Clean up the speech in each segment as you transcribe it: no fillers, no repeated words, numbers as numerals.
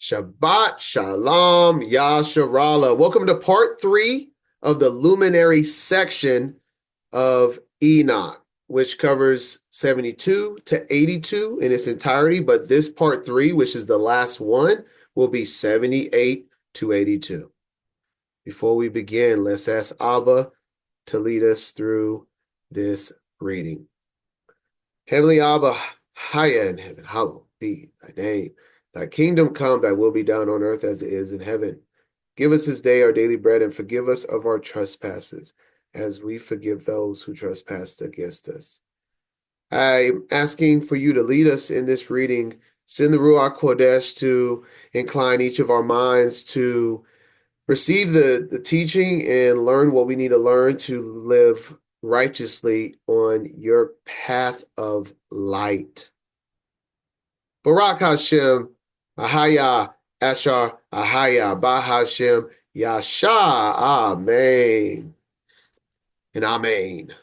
Shabbat Shalom Yasharala. Welcome to part 3 of the luminary section of Enoch, which covers 72 to 82 in its entirety. But this part 3, which is the last one, will be 78 to 82. Before we begin, let's ask Abba to lead us through this reading. Heavenly Abba, Haya in heaven, hallowed be thy name. Thy kingdom come, thy will be done on earth as it is in heaven. Give us this day our daily bread, and forgive us of our trespasses, as we forgive those who trespass against us. I'm asking for you to lead us in this reading. Send the Ruach Kodesh to incline each of our minds to receive the teaching and learn what we need to learn to live righteously on your path of light. Barak Hashem, Ahaya, Ashar, Ahaya, Bah Hashem, Yasha, Amen. And Amen.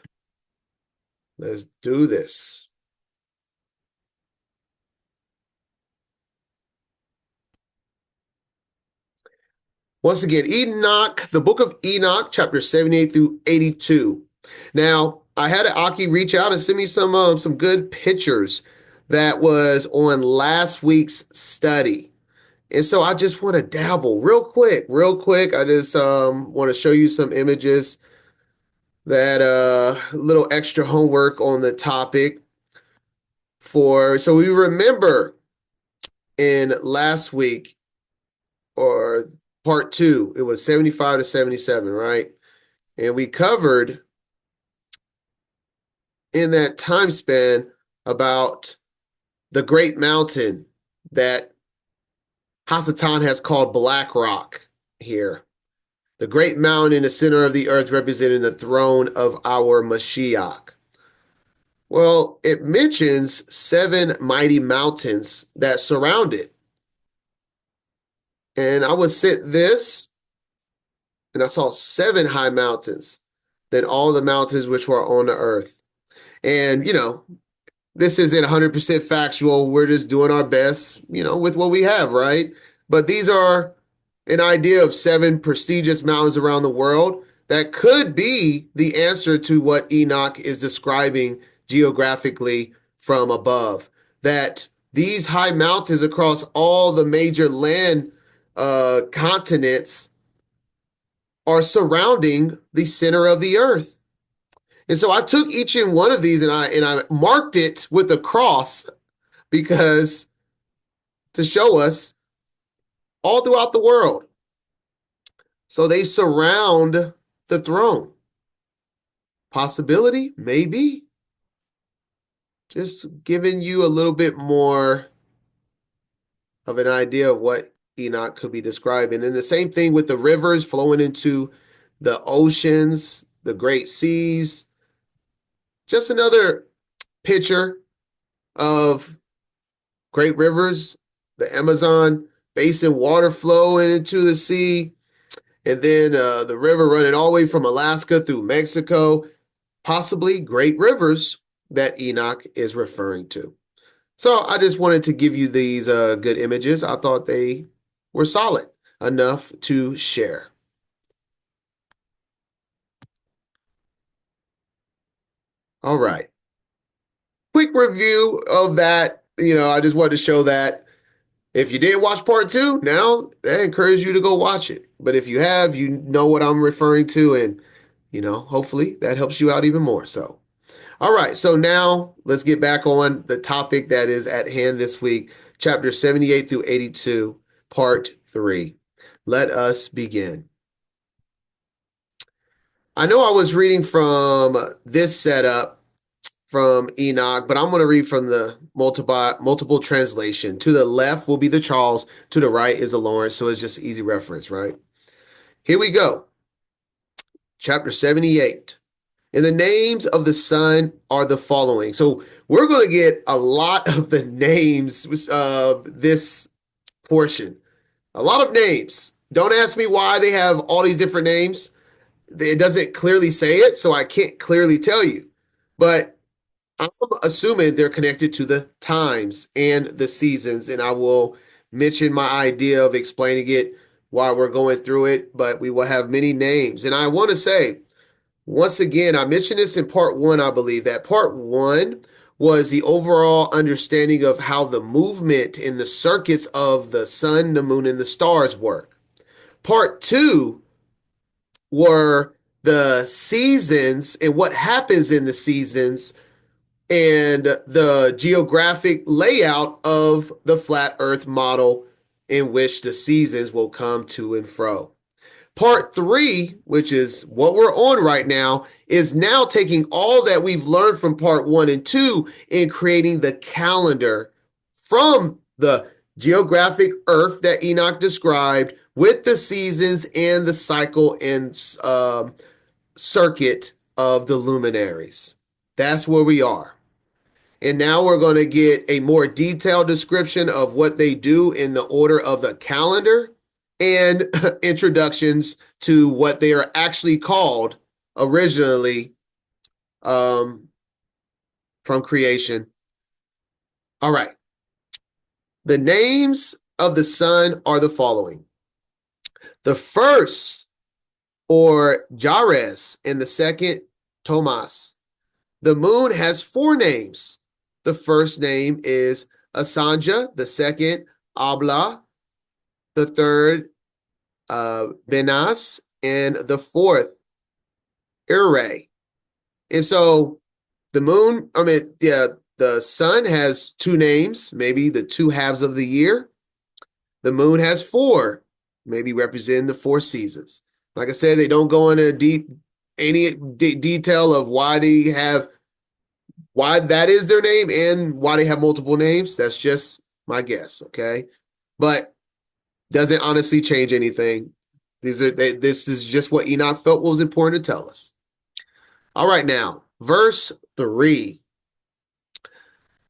Let's do this. Once again, Enoch, the book of Enoch, chapter 78 through 82. Now, I had Aki reach out and send me some good pictures that was on last week's study. And so I just want to dabble real quick. I just want to show you some images that little extra homework on the topic so we remember in last week or part 2, it was 75 to 77, right? And we covered in that time span about the great mountain that Hasatan has called Black Rock here. The great mountain in the center of the earth representing the throne of our Mashiach. Well, it mentions 7 mighty mountains that surround it. And I would sit this, and I saw 7 high mountains than all the mountains which were on the earth. And, this isn't 100% factual. We're just doing our best, with what we have, right? But these are an idea of 7 prestigious mountains around the world that could be the answer to what Enoch is describing geographically from above. That these high mountains across all the major land continents are surrounding the center of the earth. And so I took each and one of these and I marked it with a cross because to show us all throughout the world. So they surround the throne. Possibility? Maybe. Just giving you a little bit more of an idea of what Enoch could be describing. And the same thing with the rivers flowing into the oceans, the great seas. Just another picture of great rivers, the Amazon basin water flowing into the sea, and then the river running all the way from Alaska through Mexico, possibly great rivers that Enoch is referring to. So I just wanted to give you these good images. I thought they were solid enough to share. All right. Quick review of that. I just wanted to show that if you didn't watch part 2, now I encourage you to go watch it. But if you have, you know what I'm referring to. And, hopefully that helps you out even more. So, all right. So now let's get back on the topic that is at hand this week, chapter 78 through 82, part 3. Let us begin. I know I was reading from this setup from Enoch, but I'm going to read from the multiple translation. To the left will be the Charles, to the right is the Lawrence, so it's just easy reference, right? Here we go. Chapter 78. And the names of the sun are the following. So we're going to get a lot of the names this portion. A lot of names. Don't ask me why they have all these different names. It doesn't clearly say it, so I can't clearly tell you. But I'm assuming they're connected to the times and the seasons, and I will mention my idea of explaining it while we're going through it, but we will have many names. And I want to say, once again, I mentioned this in part one, I believe, that part one was the overall understanding of how the movement in the circuits of the sun, the moon, and the stars work. Part two were the seasons and what happens in the seasons and the geographic layout of the flat earth model in which the seasons will come to and fro. Part three, which is what we're on right now, is now taking all that we've learned from part one and two and creating the calendar from the geographic earth that Enoch described with the seasons and the cycle and circuit of the luminaries. That's where we are. And now we're going to get a more detailed description of what they do in the order of the calendar and introductions to what they are actually called originally from creation. All right. The names of the sun are the following. The first, or Jares, and the second, Tomas. The moon has four names. The first name is Asanja, the second, Abla, the third, Benas, and the fourth, Ire. And so the moon, the sun has two names, maybe the two halves of the year. The moon has four, maybe representing the four seasons. Like I said, they don't go into any detail of why that is their name and why they have multiple names. That's just my guess, okay? But doesn't honestly change anything. This is just what Enoch felt was important to tell us. All right, now, verse 3.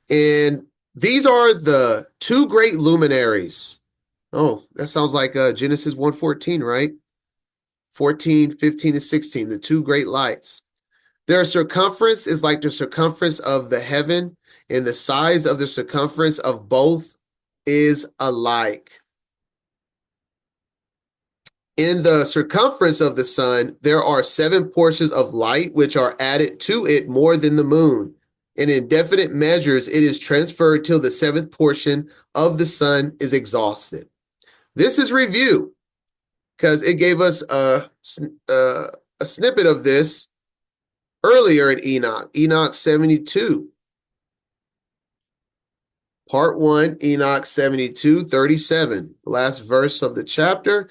And these are the two great luminaries. Oh, that sounds like Genesis 1:14, right? 14, 15, and 16, the two great lights. Their circumference is like the circumference of the heaven, and the size of the circumference of both is alike. In the circumference of the sun, there are 7 portions of light which are added to it more than the moon. And in definite measures, it is transferred till the 7th portion of the sun is exhausted. This is review, because it gave us a snippet of this earlier in Enoch 72. Part 1, Enoch 72, 37, the last verse of the chapter.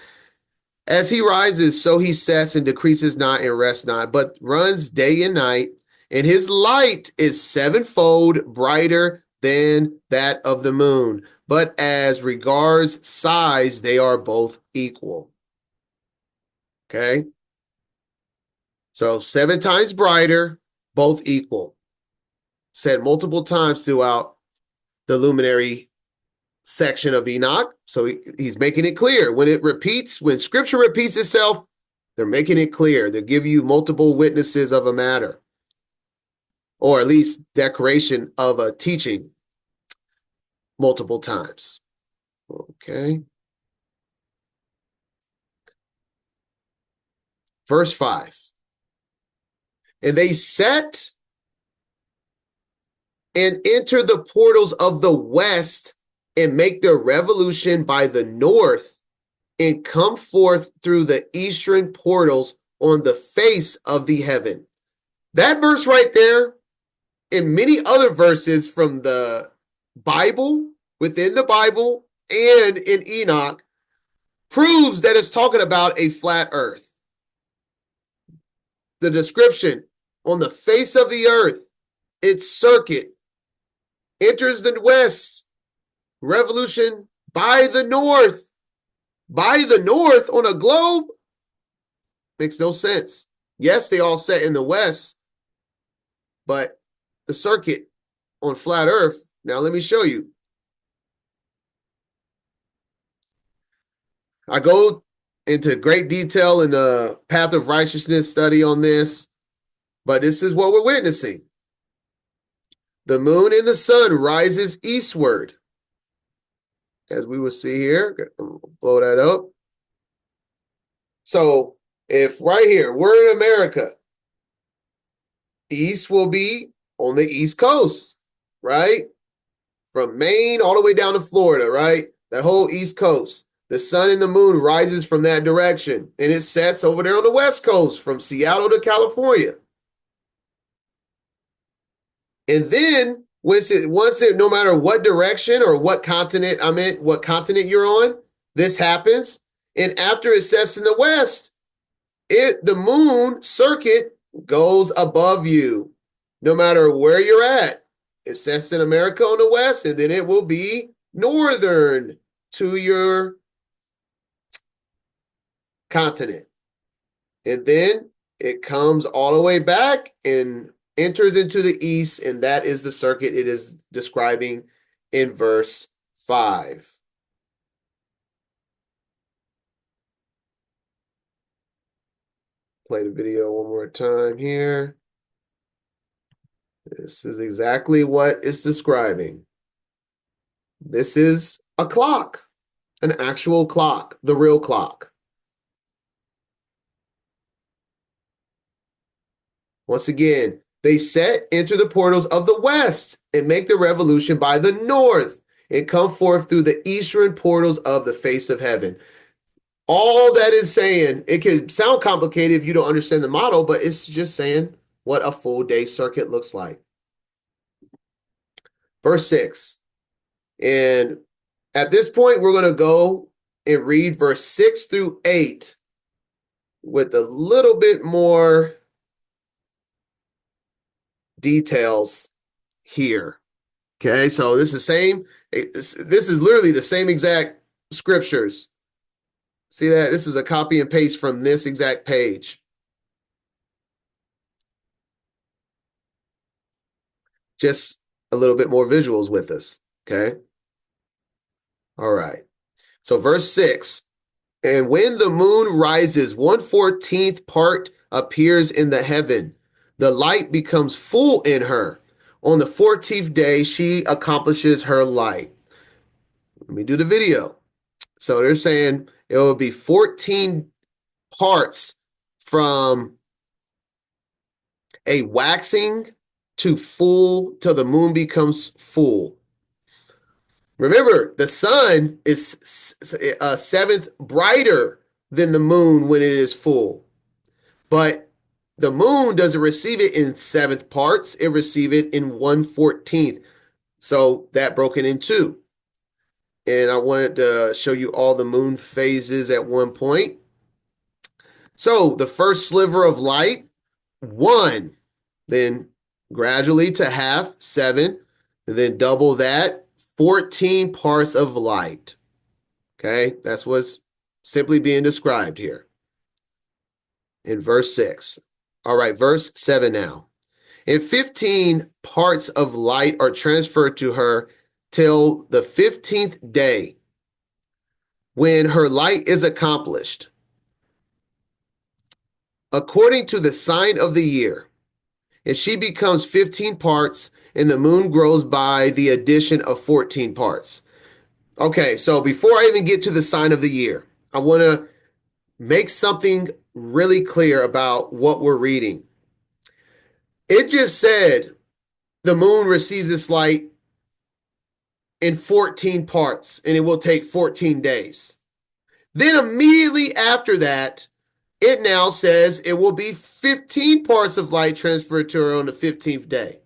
As he rises, so he sets and decreases not and rests not, but runs day and night, and his light is 7-fold brighter than that of the moon. But as regards size, they are both equal. Okay? So 7 times brighter, both equal. Said multiple times throughout the luminary section of Enoch. So he's making it clear. When scripture repeats itself, they're making it clear. They give you multiple witnesses of a matter, or at least declaration of a teaching multiple times. Okay. Verse 5. And they set and enter the portals of the west and make their revolution by the north and come forth through the eastern portals on the face of the heaven. That verse right there, and many other verses from the Bible, within the Bible, and in Enoch, proves that it's talking about a flat earth. The description on the face of the earth, its circuit, enters the west, revolution by the north. By the north on a globe? Makes no sense. Yes, they all set in the west, but the circuit on flat earth, now let me show you. I go into great detail in the Path of Righteousness study on this, but this is what we're witnessing. The moon and the sun rises eastward, as we will see here. Blow that up. So if right here, we're in America, east will be on the East Coast, right? From Maine all the way down to Florida, right? That whole East Coast. The sun and the moon rises from that direction, and it sets over there on the West Coast from Seattle to California. And then once it, no matter what direction or what continent what continent you're on, this happens. And after it sets in the west, the moon circuit goes above you, no matter where you're at. It sets in America on the west, and then it will be northern to your continent. And then it comes all the way back and enters into the east, and that is the circuit it is describing in verse 5. Play the video one more time here. This is exactly what it's describing. This is a clock, an actual clock, the real clock. Once again, they enter the portals of the west and make the revolution by the north and come forth through the eastern portals of the face of heaven. All that is saying, it can sound complicated if you don't understand the model, but it's just saying what a full day circuit looks like. Verse 6. And at this point, we're going to go and read verse 6 through 8 with a little bit more details here. Okay, so this is literally the same exact scriptures. See that? This is a copy and paste from this exact page. Just a little bit more visuals with us. Okay. All right. So verse 6. And when the moon rises, 1/14 part appears in the heaven. The light becomes full in her. On the 14th day, she accomplishes her light. Let me do the video. So they're saying it will be 14 parts from a waxing to full till the moon becomes full. Remember, the sun is a seventh brighter than the moon when it is full. But the moon doesn't receive it in seventh parts. It receives it in 1/14. So that broken in two. And I wanted to show you all the moon phases at one point. So the first sliver of light, 1, then gradually to half, 7, and then double that, 14 parts of light. Okay, that's what's simply being described here in verse 6. All right, verse 7 now. And 15 parts of light are transferred to her till the 15th day, when her light is accomplished, according to the sign of the year. And she becomes 15 parts, and the moon grows by the addition of 14 parts. Okay, so before I even get to the sign of the year, I want to make something really clear about what we're reading. It just said the moon receives its light in 14 parts, and it will take 14 days. Then immediately after that, it now says it will be 15 parts of light transferred to her on the 15th day.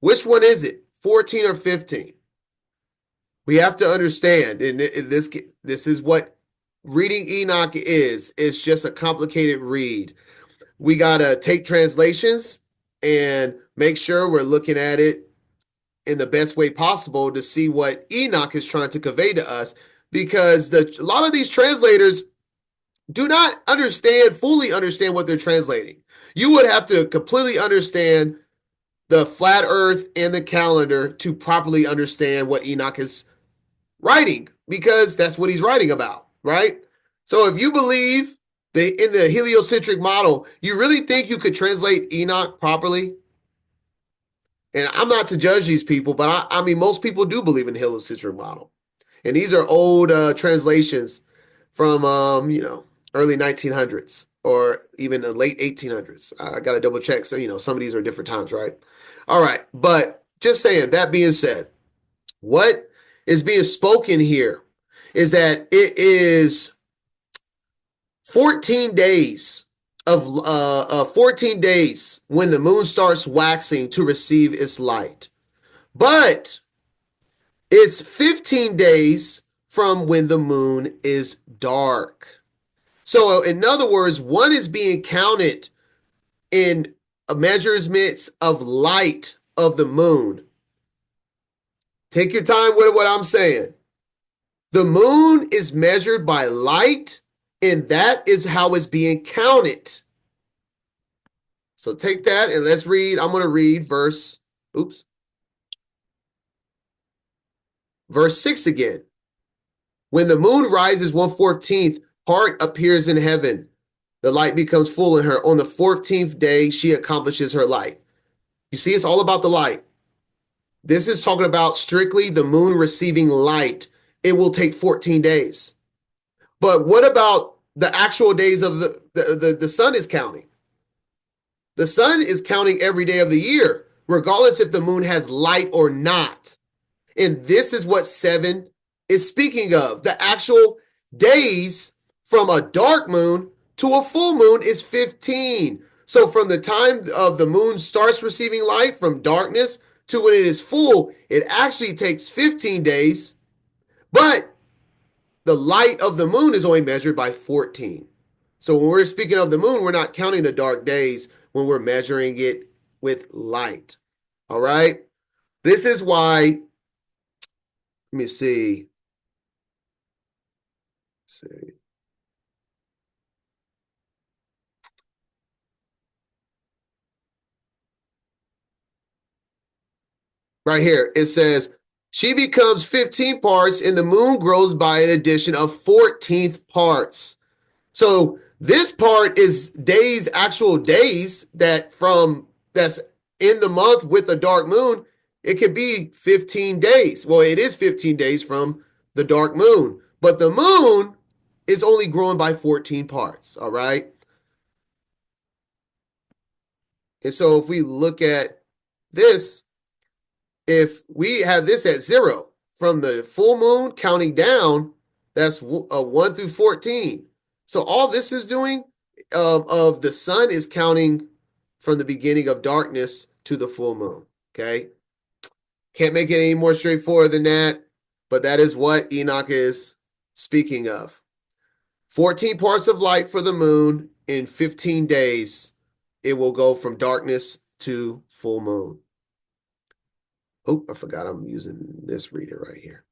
Which one is it, 14 or 15? We have to understand, and this is what reading Enoch is. It's just a complicated read. We got to take translations and make sure we're looking at it in the best way possible to see what Enoch is trying to convey to us, because a lot of these translators do not fully understand what they're translating. You would have to completely understand the flat earth and the calendar to properly understand what Enoch is writing, because that's what he's writing about, right? So if you believe in the heliocentric model, you really think you could translate Enoch properly? And I'm not to judge these people, but I mean, most people do believe in the heliocentric model. And these are old translations from, early 1900s or even the late 1800s. I got to double check. So, some of these are different times, right? All right. But just saying, that being said, what is being spoken here is that it is 14 days of 14 days when the moon starts waxing to receive its light. But it's 15 days from when the moon is dark. So in other words, one is being counted in measurements of light of the moon. Take your time with what I'm saying. The moon is measured by light, and that is how it's being counted. So take that and let's read. I'm going to read verse 6 again. When the moon rises 1/14th part appears in heaven. The light becomes full in her. On the 14th day, she accomplishes her light. You see, it's all about the light. This is talking about strictly the moon receiving light. It will take 14 days. But what about the actual days of the sun is counting? The sun is counting every day of the year, regardless if the moon has light or not. And this is what 7 is speaking of. The actual days from a dark moon to a full moon is 15. So from the time of the moon starts receiving light from darkness to when it is full, it actually takes 15 days. But the light of the moon is only measured by 14. So when we're speaking of the moon, we're not counting the dark days when we're measuring it with light. All right? This is why, let me see. Right here, it says, she becomes 15 parts and the moon grows by an addition of 14th parts. So this part is days, actual days that's in the month with a dark moon. It could be 15 days. Well, it is 15 days from the dark moon, but the moon is only growing by 14 parts. All right. And so if we look at this, if we have this at 0 from the full moon counting down, that's 1 through 14. So all this is doing of the sun is counting from the beginning of darkness to the full moon. Okay. Can't make it any more straightforward than that, but that is what Enoch is speaking of. 14 parts of light for the moon in 15 days. It will go from darkness to full moon. Oh, I forgot I'm using this reader right here.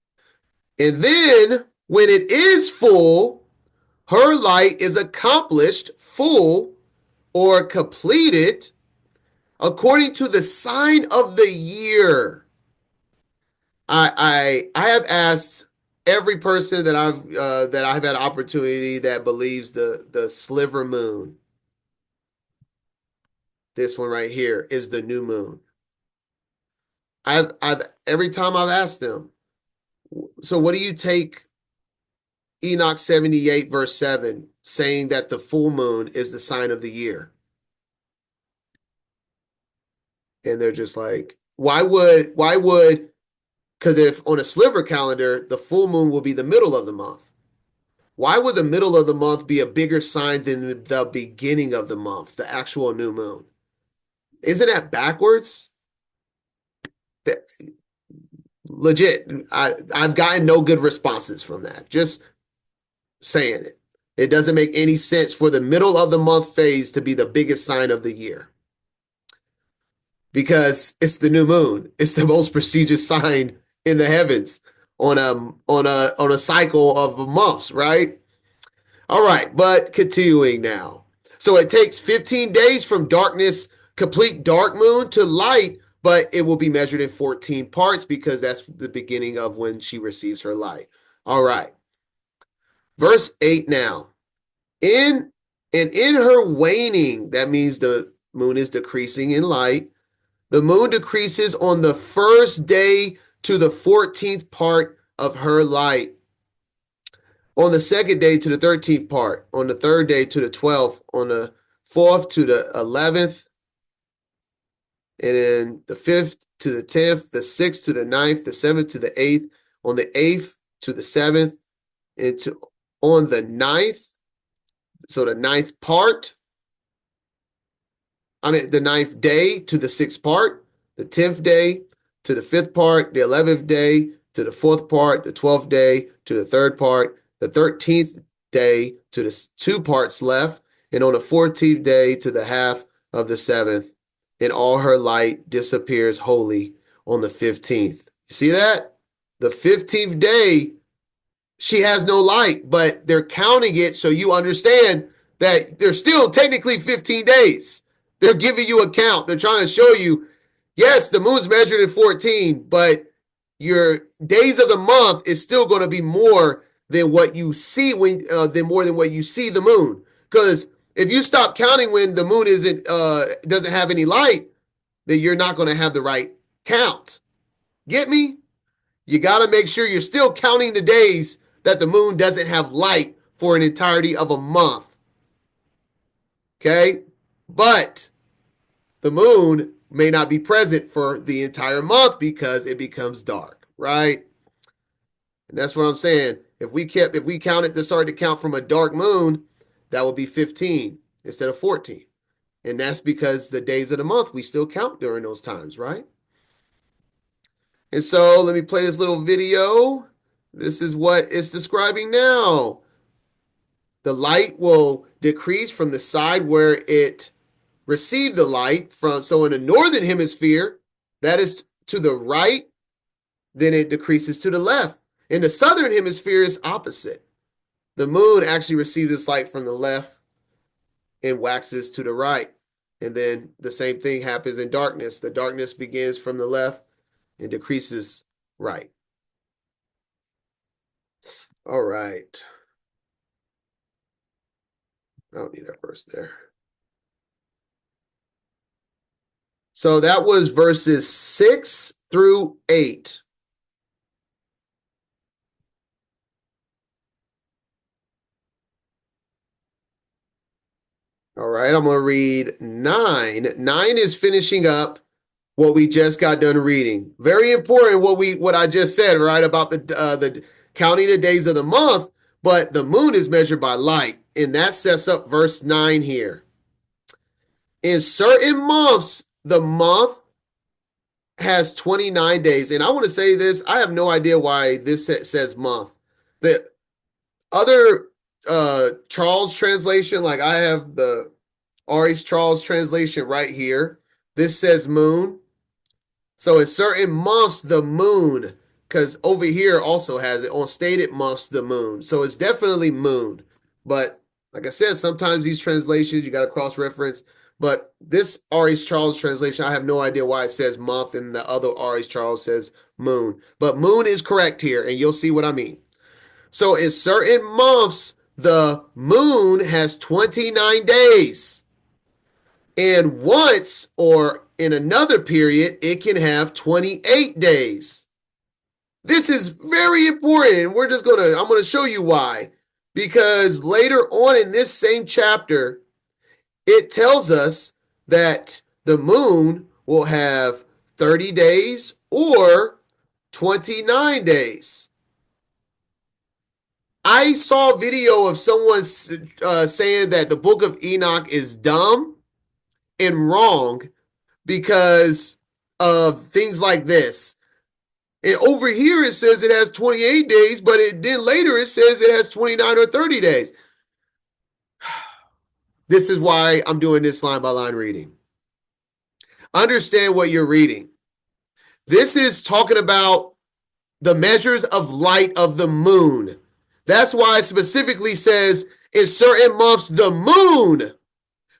And then when it is full, her light is accomplished, full, or completed according to the sign of the year. I have asked every person that I've had opportunity that believes the sliver moon. This one right here is the new moon. I've every time I've asked them, so what do you take Enoch 78 verse 7 saying that the full moon is the sign of the year? And they're just like, why would, because if on a sliver calendar, the full moon will be the middle of the month. Why would the middle of the month be a bigger sign than the beginning of the month, the actual new moon? Isn't that backwards? Legit, I've gotten no good responses from that. Just saying it. It doesn't make any sense for the middle of the month phase to be the biggest sign of the year. Because it's the new moon. It's the most prestigious sign in the heavens on a cycle of months, right? All right, but continuing now. So it takes 15 days from darkness, complete dark moon to light, but it will be measured in 14 parts because that's the beginning of when she receives her light. All right. Verse 8 now. In her waning, that means the moon is decreasing in light. The moon decreases on the first day to the 14th part of her light. On the second day to the 13th part, on the third day to the 12th, on the fourth to the 11th, and then the 5th to the 10th, the 6th to the 9th, the 7th to the 8th, on the 8th to the 7th, and on the 9th, so the 9th part, the 9th day to the 6th part, the 10th day to the 5th part, the 11th day to the 4th part, the 12th day to the 3rd part, the 13th day to the 2 parts left, and on the 14th day to the half of the 7th, and all her light disappears wholly on the 15th. You see that? The 15th day, she has no light, but they're counting it so you understand that there's still technically 15 days. They're giving you a count. They're trying to show you, yes, the moon's measured in 14, but your days of the month is still going to be more than what you see than what you see the moon. Because if you stop counting when the moon doesn't have any light, then you're not going to have the right count. Get me? You got to make sure you're still counting the days that the moon doesn't have light for an entirety of a month. Okay? But the moon may not be present for the entire month because it becomes dark, right? And that's what I'm saying. If we started to count from a dark moon, that would be 15 instead of 14. And that's because the days of the month, we still count during those times, right? And so let me play this little video. This is what it's describing now. The light will decrease from the side where it received the light from. So in the northern hemisphere, that is to the right, then it decreases to the left. In the southern hemisphere, it's opposite. The moon actually receives this light from the left and waxes to the right. And then the same thing happens in darkness. The darkness begins from the left and decreases right. All right. I don't need that verse there. So that was verses 6 through 8. All right, I'm going to read 9. 9 is finishing up what we just got done reading. Very important what I just said, right, about the counting the days of the month, but the moon is measured by light, and that sets up verse 9 here. In certain months, the month has 29 days, and I want to say this, I have no idea why this says month. The other Charles translation, like I have the R.H. Charles translation right here. This says moon. So in certain months, the moon, because over here also has it on stated months, the moon. So it's definitely moon. But like I said, sometimes these translations, you got to cross-reference. But this R.H. Charles translation, I have no idea why it says month and the other R.H. Charles says moon. But moon is correct here, and you'll see what I mean. So in certain months, the moon has 29 days. And once or in another period, it can have 28 days. This is very important. I'm going to show you why. Because later on in this same chapter, it tells us that the moon will have 30 days or 29 days. I saw a video of someone saying that the book of Enoch is dumb and wrong because of things like this. And over here it says it has 28 days, but then later it says it has 29 or 30 days. This is why I'm doing this line by line reading. Understand what you're reading. This is talking about the measures of light of the moon. That's why it specifically says in certain months the moon,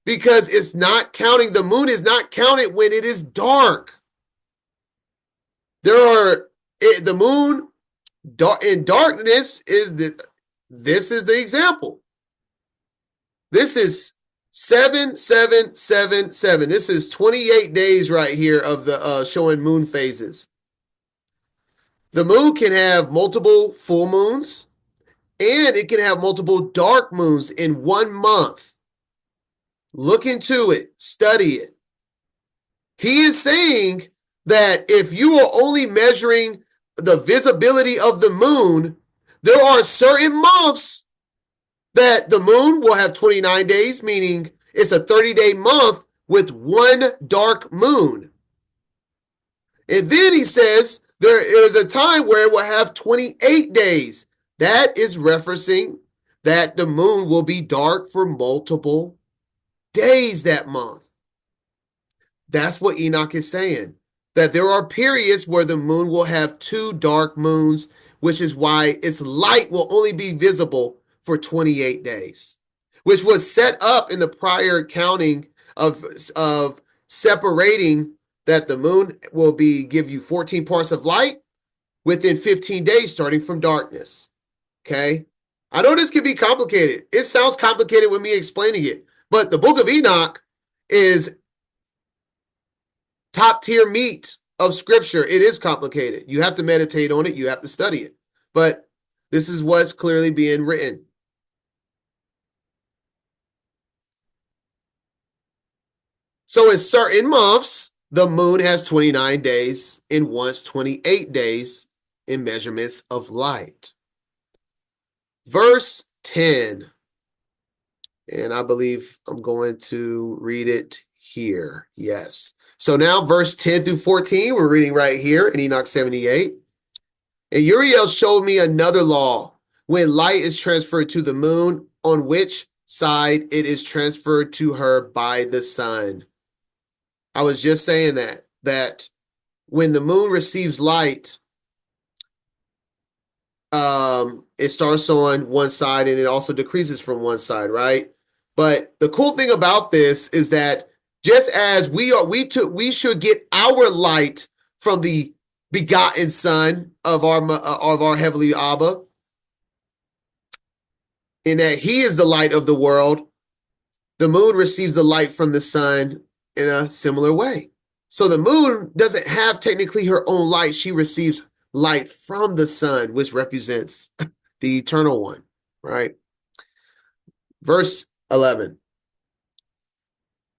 because it's not counting. The moon is not counted when it is dark. The moon in darkness this is the example. This is 7, 7, 7, 7. This is 28 days right here of the showing moon phases. The moon can have multiple full moons, and it can have multiple dark moons in 1 month. Look into it, study it. He is saying that if you are only measuring the visibility of the moon, there are certain months that the moon will have 29 days, meaning it's a 30-day month with 1 dark moon. And then he says there is a time where it will have 28 days. That is referencing that the moon will be dark for multiple days that month. That's what Enoch is saying, that there are periods where the moon will have 2 dark moons, which is why its light will only be visible for 28 days, which was set up in the prior counting of separating that the moon will give you 14 parts of light within 15 days starting from darkness. Okay? I know this can be complicated. It sounds complicated with me explaining it, but the book of Enoch is top tier meat of scripture. It is complicated. You have to meditate on it. You have to study it. But this is what's clearly being written. So in certain months, the moon has 29 days and once 28 days in measurements of light. Verse 10. And I believe I'm going to read it here. Yes. So now verse 10 through 14, we're reading right here in Enoch 78. And Uriel showed me another law. When light is transferred to the moon, on which side it is transferred to her by the sun. I was just saying that when the moon receives light, it starts on one side and it also decreases from one side, right? But the cool thing about this is that just as we should get our light from the begotten Son of our heavenly Abba, in that He is the light of the world. The moon receives the light from the sun in a similar way. So the moon doesn't have technically her own light. She receives light from the sun, which represents the eternal one, right? Verse 11.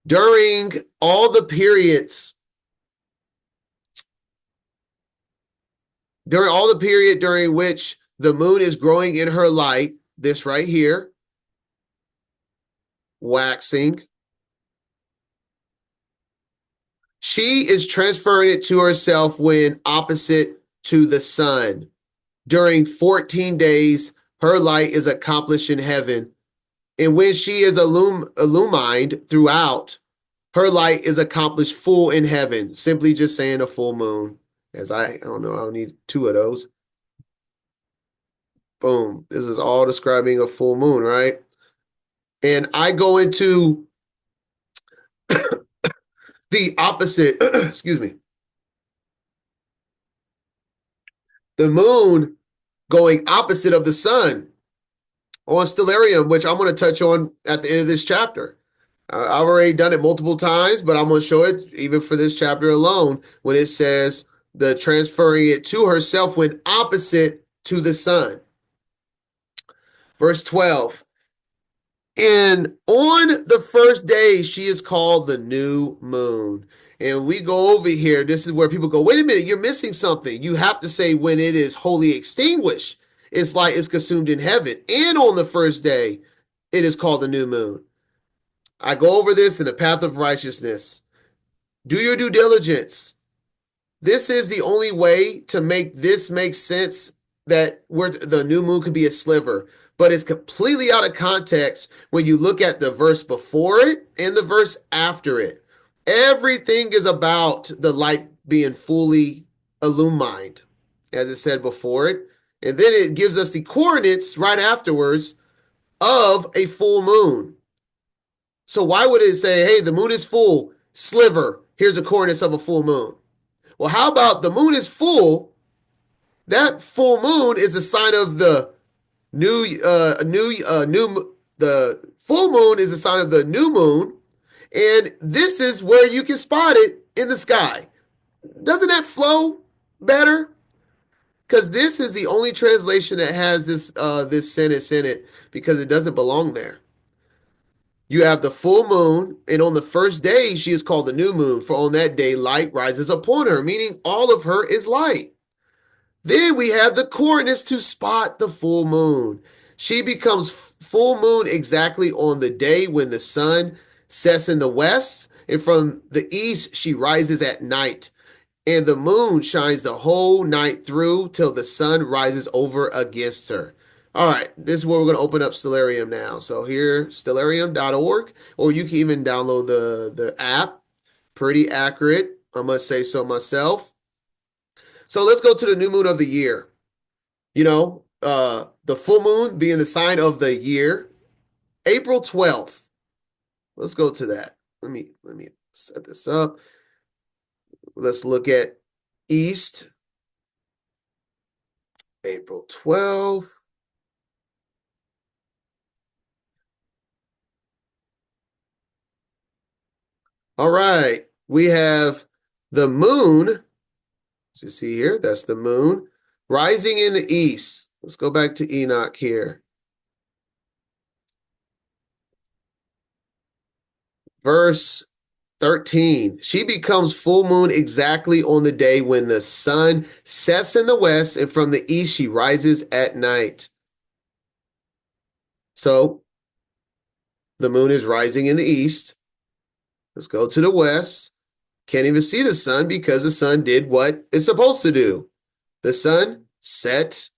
During all the periods, during which the moon is growing in her light, this right here, waxing, she is transferring it to herself when opposite to the sun. During 14 days, her light is accomplished in heaven. And when she is illumined throughout, her light is accomplished full in heaven. Simply just saying a full moon. As I don't know, I don't need 2 of those. Boom. This is all describing a full moon, right? And I go into the opposite, excuse me. The moon going opposite of the sun on stellarium, which I'm going to touch on at the end of this chapter. I've already done it multiple times, but I'm going to show it even for this chapter alone when it says the transferring it to herself when opposite to the sun. Verse 12. And on the first day, she is called the new moon. And we go over here. This is where people go, wait a minute, you're missing something. You have to say when it is wholly extinguished, its light is consumed in heaven. And on the first day, it is called the new moon. I go over this in the path of righteousness. Do your due diligence. This is the only way to make this make sense, that where the new moon could be a sliver. But it's completely out of context when you look at the verse before it and the verse after it. Everything is about the light being fully illumined, as it said before it. And then it gives us the coordinates right afterwards of a full moon. So why would it say, hey, the moon is full, sliver, here's the coordinates of a full moon? Well, how about the moon is full? That full moon is a sign of the the full moon is a sign of the new moon, and this is where you can spot it in the sky. Doesn't that flow better? Because this is the only translation that has this sentence in it because it doesn't belong there. You have the full moon, and on the first day she is called the new moon, for on that day light rises upon her, meaning all of her is light. Then we have the coordinates to spot the full moon. She becomes full moon exactly on the day when the sun sets in the west, and from the east she rises at night. And the moon shines the whole night through till the sun rises over against her. All right, this is where we're going to open up Stellarium now. So here, stellarium.org, or you can even download the app. Pretty accurate, I must say so myself. So let's go to the new moon of the year. The full moon being the sign of the year, April 12th. Let's go to that. Let me set this up. Let's look at East, April 12th. All right, we have the moon. As you see here, that's the moon rising in the east. Let's go back to Enoch here. Verse 13. She becomes full moon exactly on the day when the sun sets in the west, and from the east she rises at night. So the moon is rising in the east. Let's go to the west. Can't even see the sun because the sun did what it's supposed to do. The sun set,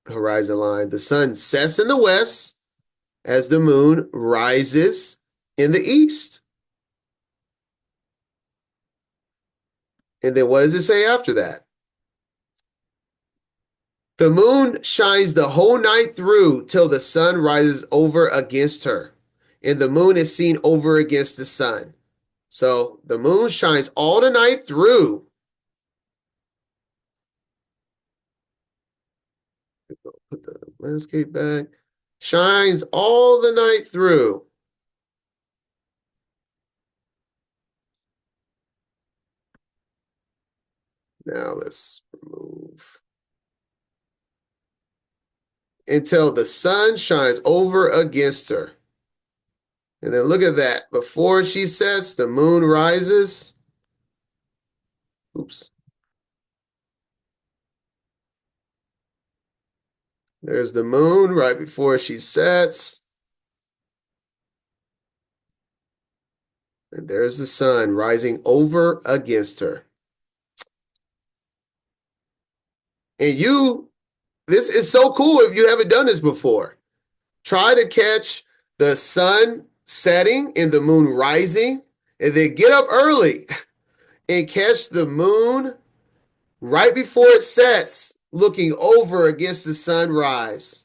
horizon line. The sun sets in the west as the moon rises in the east. And then what does it say after that? The moon shines the whole night through till the sun rises over against her, and the moon is seen over against the sun. So the moon shines all the night through. Put the landscape back. Shines all the night through. Now let's remove. Until the sun shines over against her. And then look at that. Before she sets, the moon rises. Oops. There's the moon right before she sets. And there's the sun rising over against her. And this is so cool if you haven't done this before. Try to catch the sun setting and the moon rising, and then get up early and catch the moon right before it sets, looking over against the sunrise.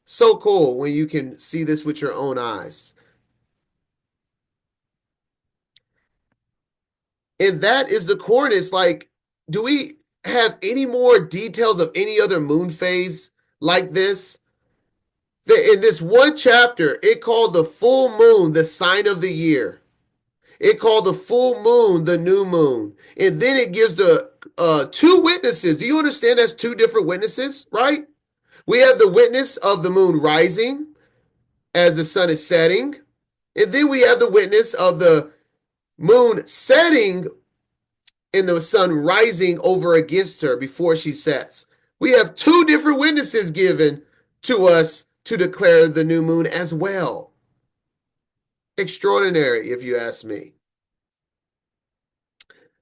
So cool when you can see this with your own eyes. And that is the coordinates. Like, do we have any more details of any other moon phase like this? In this one chapter, it called the full moon the sign of the year. It called the full moon the new moon. And then it gives the two witnesses. Do you understand that's two different witnesses, right? We have the witness of the moon rising as the sun is setting. And then we have the witness of the moon setting and the sun rising over against her before she sets. We have two different witnesses given to us to declare the new moon as well. Extraordinary, if you ask me.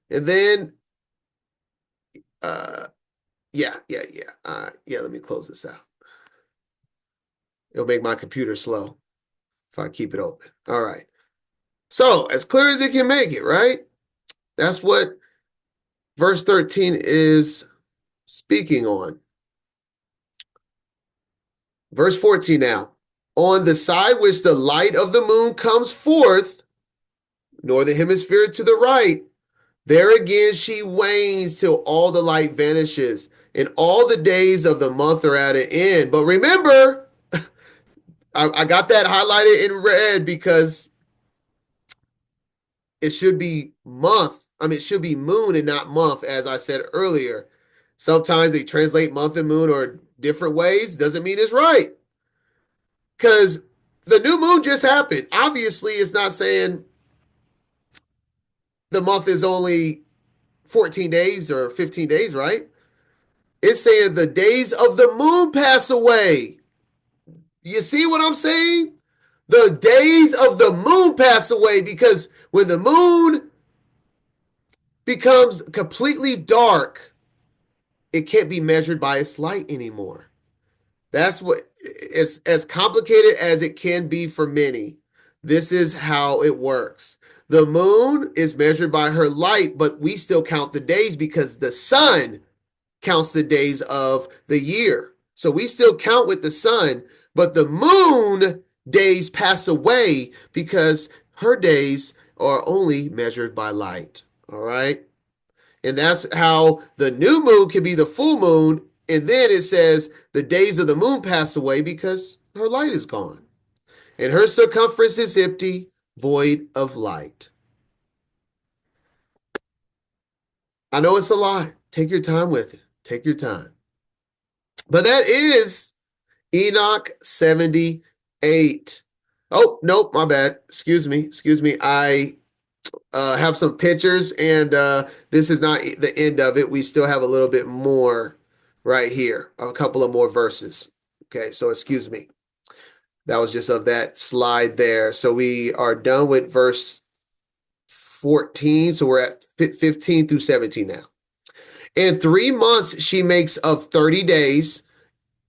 And then, let me close this out. It'll make my computer slow if I keep it open. All right. So, as clear as it can make it, right? That's what verse 13 is speaking on. Verse 14 now. On the side which the light of the moon comes forth, northern hemisphere to the right, there again she wanes till all the light vanishes, and all the days of the month are at an end. But remember, I got that highlighted in red because it should be month I mean, it should be moon and not month, as I said earlier. Sometimes they translate month and moon or different ways. Doesn't mean it's right. Because the new moon just happened. Obviously, it's not saying the month is only 14 days or 15 days, right? It's saying the days of the moon pass away. You see what I'm saying? The days of the moon pass away because when the moon becomes completely dark, it can't be measured by its light anymore. That's what it's as complicated as it can be for many. This is how it works. The moon is measured by her light, but we still count the days because the sun counts the days of the year. So we still count with the sun, but the moon days pass away because her days are only measured by light. All right. And that's how the new moon can be the full moon. And then it says the days of the moon pass away because her light is gone. And her circumference is empty, void of light. I know it's a lot. Take your time with it. Take your time. But that is Enoch 78. Oh, nope, my bad. Excuse me. Excuse me. I have some pictures, and this is not the end of it. We still have a little bit more right here, a couple of more verses. Okay, so excuse me. That was just of that slide there. So we are done with verse 14. So we're at 15 through 17 now. In 3 months, she makes of 30 days,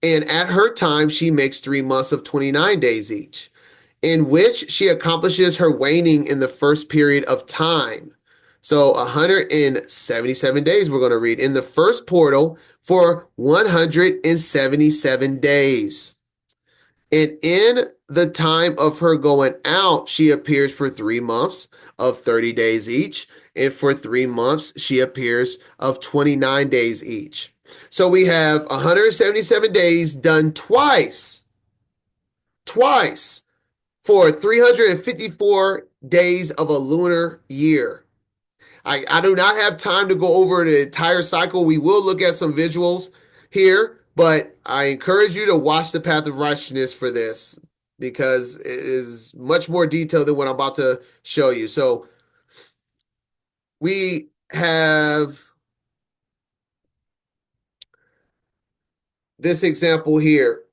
and at her time, she makes 3 months of 29 days each, in which she accomplishes her waning in the first period of time. So 177 days we're going to read in the first portal for 177 days. And in the time of her going out, she appears for 3 months of 30 days each. And for 3 months, she appears of 29 days each. So we have 177 days done twice for 354 days of a lunar year. I do not have time to go over the entire cycle. We will look at some visuals here, but I encourage you to watch the Path of Righteousness for this because it is much more detailed than what I'm about to show you. So we have this example here.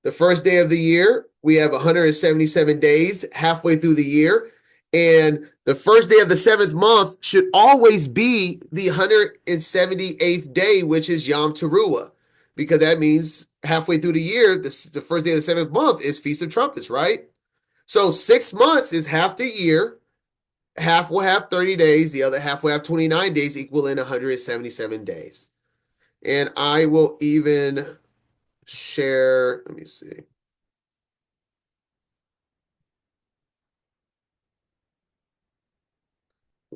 The first day of the year, we have 177 days halfway through the year. And the first day of the 7th month should always be the 178th day, which is Yom Teruah, because that means halfway through the year, the first day of the 7th month is Feast of Trumpets, right? So 6 months is half the year. Half will have 30 days. The other half will have 29 days, equaling 177 days. And I will even share, let me see.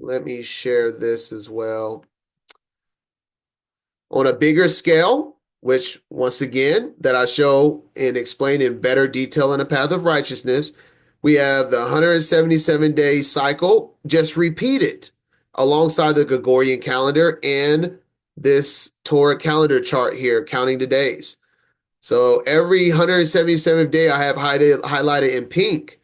Let me share this as well. On a bigger scale, which once again, that I show and explain in better detail in the Path of Righteousness, we have the 177-day cycle just repeated alongside the Gregorian calendar and this Torah calendar chart here, counting the days. So every 177th day I have highlighted in pink,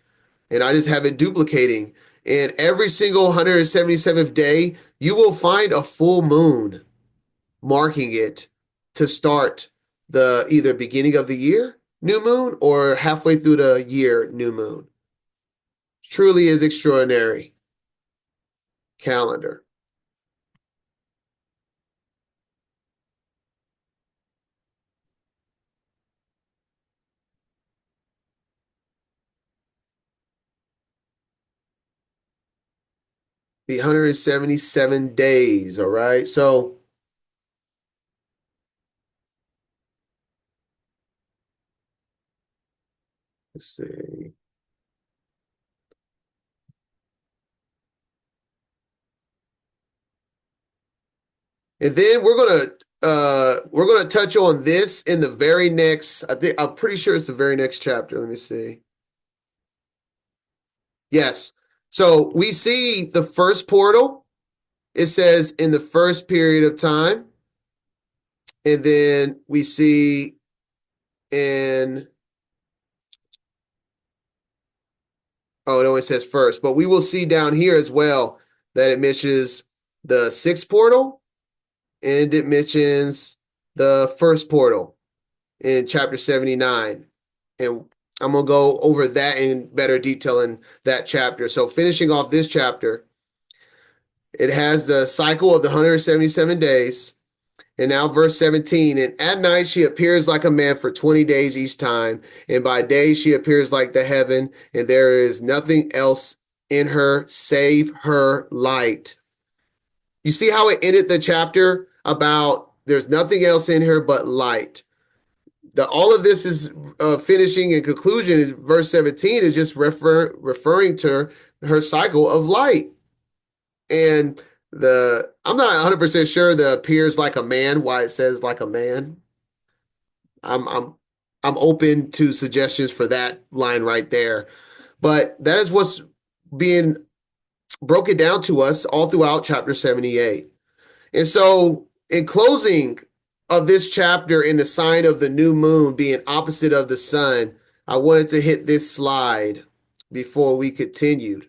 and I just have it duplicating. And every single 177th day, you will find a full moon marking it to start the either beginning of the year new moon or halfway through the year new moon. Truly is extraordinary calendar. The 177 days, all right? So let's see. And then we're gonna touch on this in the very next, I'm pretty sure it's the very next chapter. Let me see. Yes. So we see the first portal it says in the first period of time. And then we see in, oh, it only says first, but we will see down here as well that it mentions the sixth portal and it mentions the first portal in chapter 79. And I'm going to go over that in better detail in that chapter. So finishing off this chapter, it has the cycle of the 177 days. And now verse 17, and at night she appears like a man for 20 days each time, and by day she appears like the heaven, and there is nothing else in her save her light. You see how it ended the chapter about there's nothing else in her but light. All of this is finishing and conclusion in verse 17 is just referring to her cycle of light. And I'm not 100% sure the appears like a man, why it says like a man. I'm open to suggestions for that line right there. But that is what's being broken down to us all throughout chapter 78. And so in closing of this chapter, in the sign of the new moon being opposite of the sun, I wanted to hit this slide before we continued.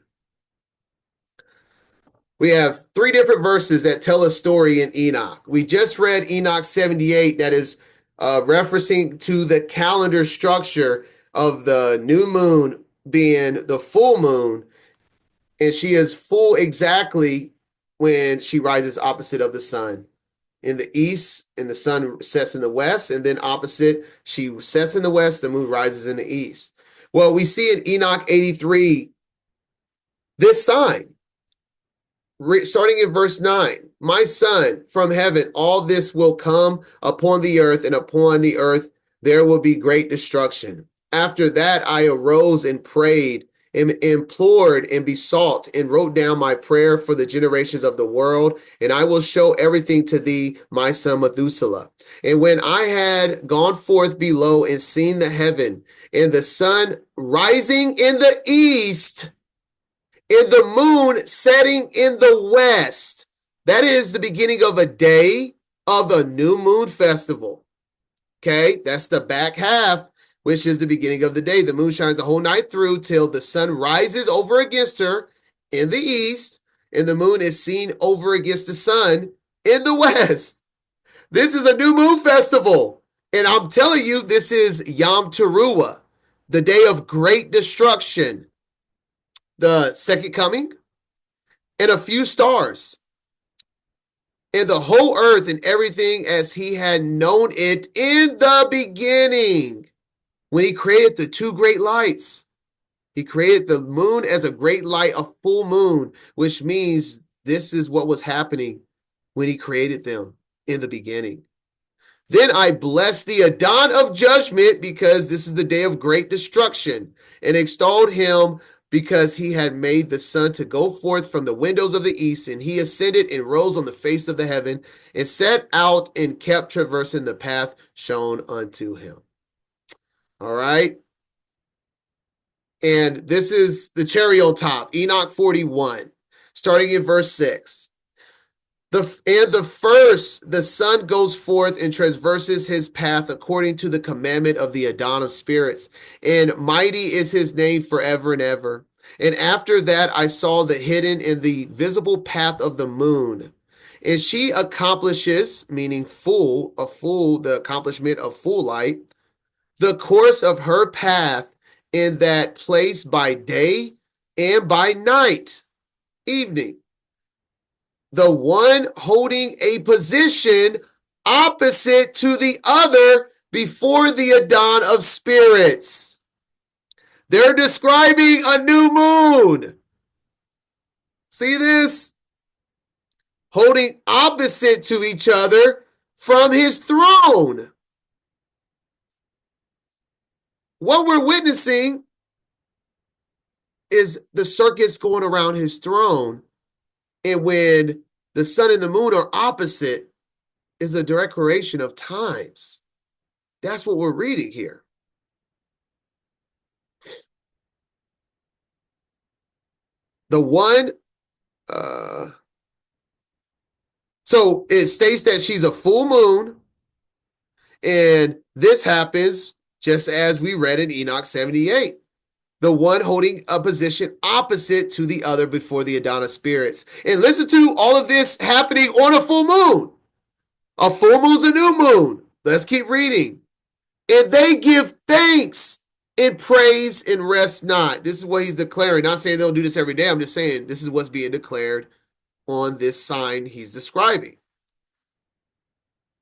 We have three different verses that tell a story in Enoch. We just read Enoch 78 that is referencing to the calendar structure of the new moon being the full moon, and she is full exactly when she rises opposite of the sun in the east, and the sun sets in the west, and then opposite, she sets in the west, the moon rises in the east. Well, we see in Enoch 83 this sign. Starting in verse 9, my son, from heaven, all this will come upon the earth, and upon the earth there will be great destruction. After that, I arose and prayed and implored and besought and wrote down my prayer for the generations of the world, and I will show everything to thee, my son Methuselah. And when I had gone forth below and seen the heaven and the sun rising in the east, in the moon setting in the west. That is the beginning of a day of a new moon festival. Okay, that's the back half, which is the beginning of the day. The moon shines the whole night through till the sun rises over against her in the east, and the moon is seen over against the sun in the west. This is a new moon festival. And I'm telling you, this is Yom Teruah, the day of great destruction, the second coming, and a few stars, and the whole earth and everything as he had known it in the beginning. When he created the two great lights, he created the moon as a great light, a full moon, which means this is what was happening when he created them in the beginning. Then I blessed the dawn of judgment, because this is the day of great destruction, and extolled him because he had made the sun to go forth from the windows of the east, and he ascended and rose on the face of the heaven, and set out and kept traversing the path shown unto him. All right. And this is the cherry on top, Enoch 41, starting in verse 6. The sun goes forth and traverses his path according to the commandment of the Adon of spirits, and mighty is his name forever and ever. And after that, I saw the hidden and the visible path of the moon, and she accomplishes, meaning the accomplishment of full light, the course of her path in that place by day and by night, evening. The one holding a position opposite to the other before the Adon of spirits. They're describing a new moon. See this? Holding opposite to each other from his throne. What we're witnessing is the circus going around his throne. And when the sun and the moon are opposite, is a direct correlation of times. That's what we're reading here. The one, So it states that she's a full moon, and this happens just as we read in Enoch 78. The one holding a position opposite to the other before the Adonai spirits. And listen to all of this happening on a full moon. A full moon's a new moon. Let's keep reading. And they give thanks and praise and rest not. This is what he's declaring. Not saying they'll do this every day. I'm just saying this is what's being declared on this sign he's describing.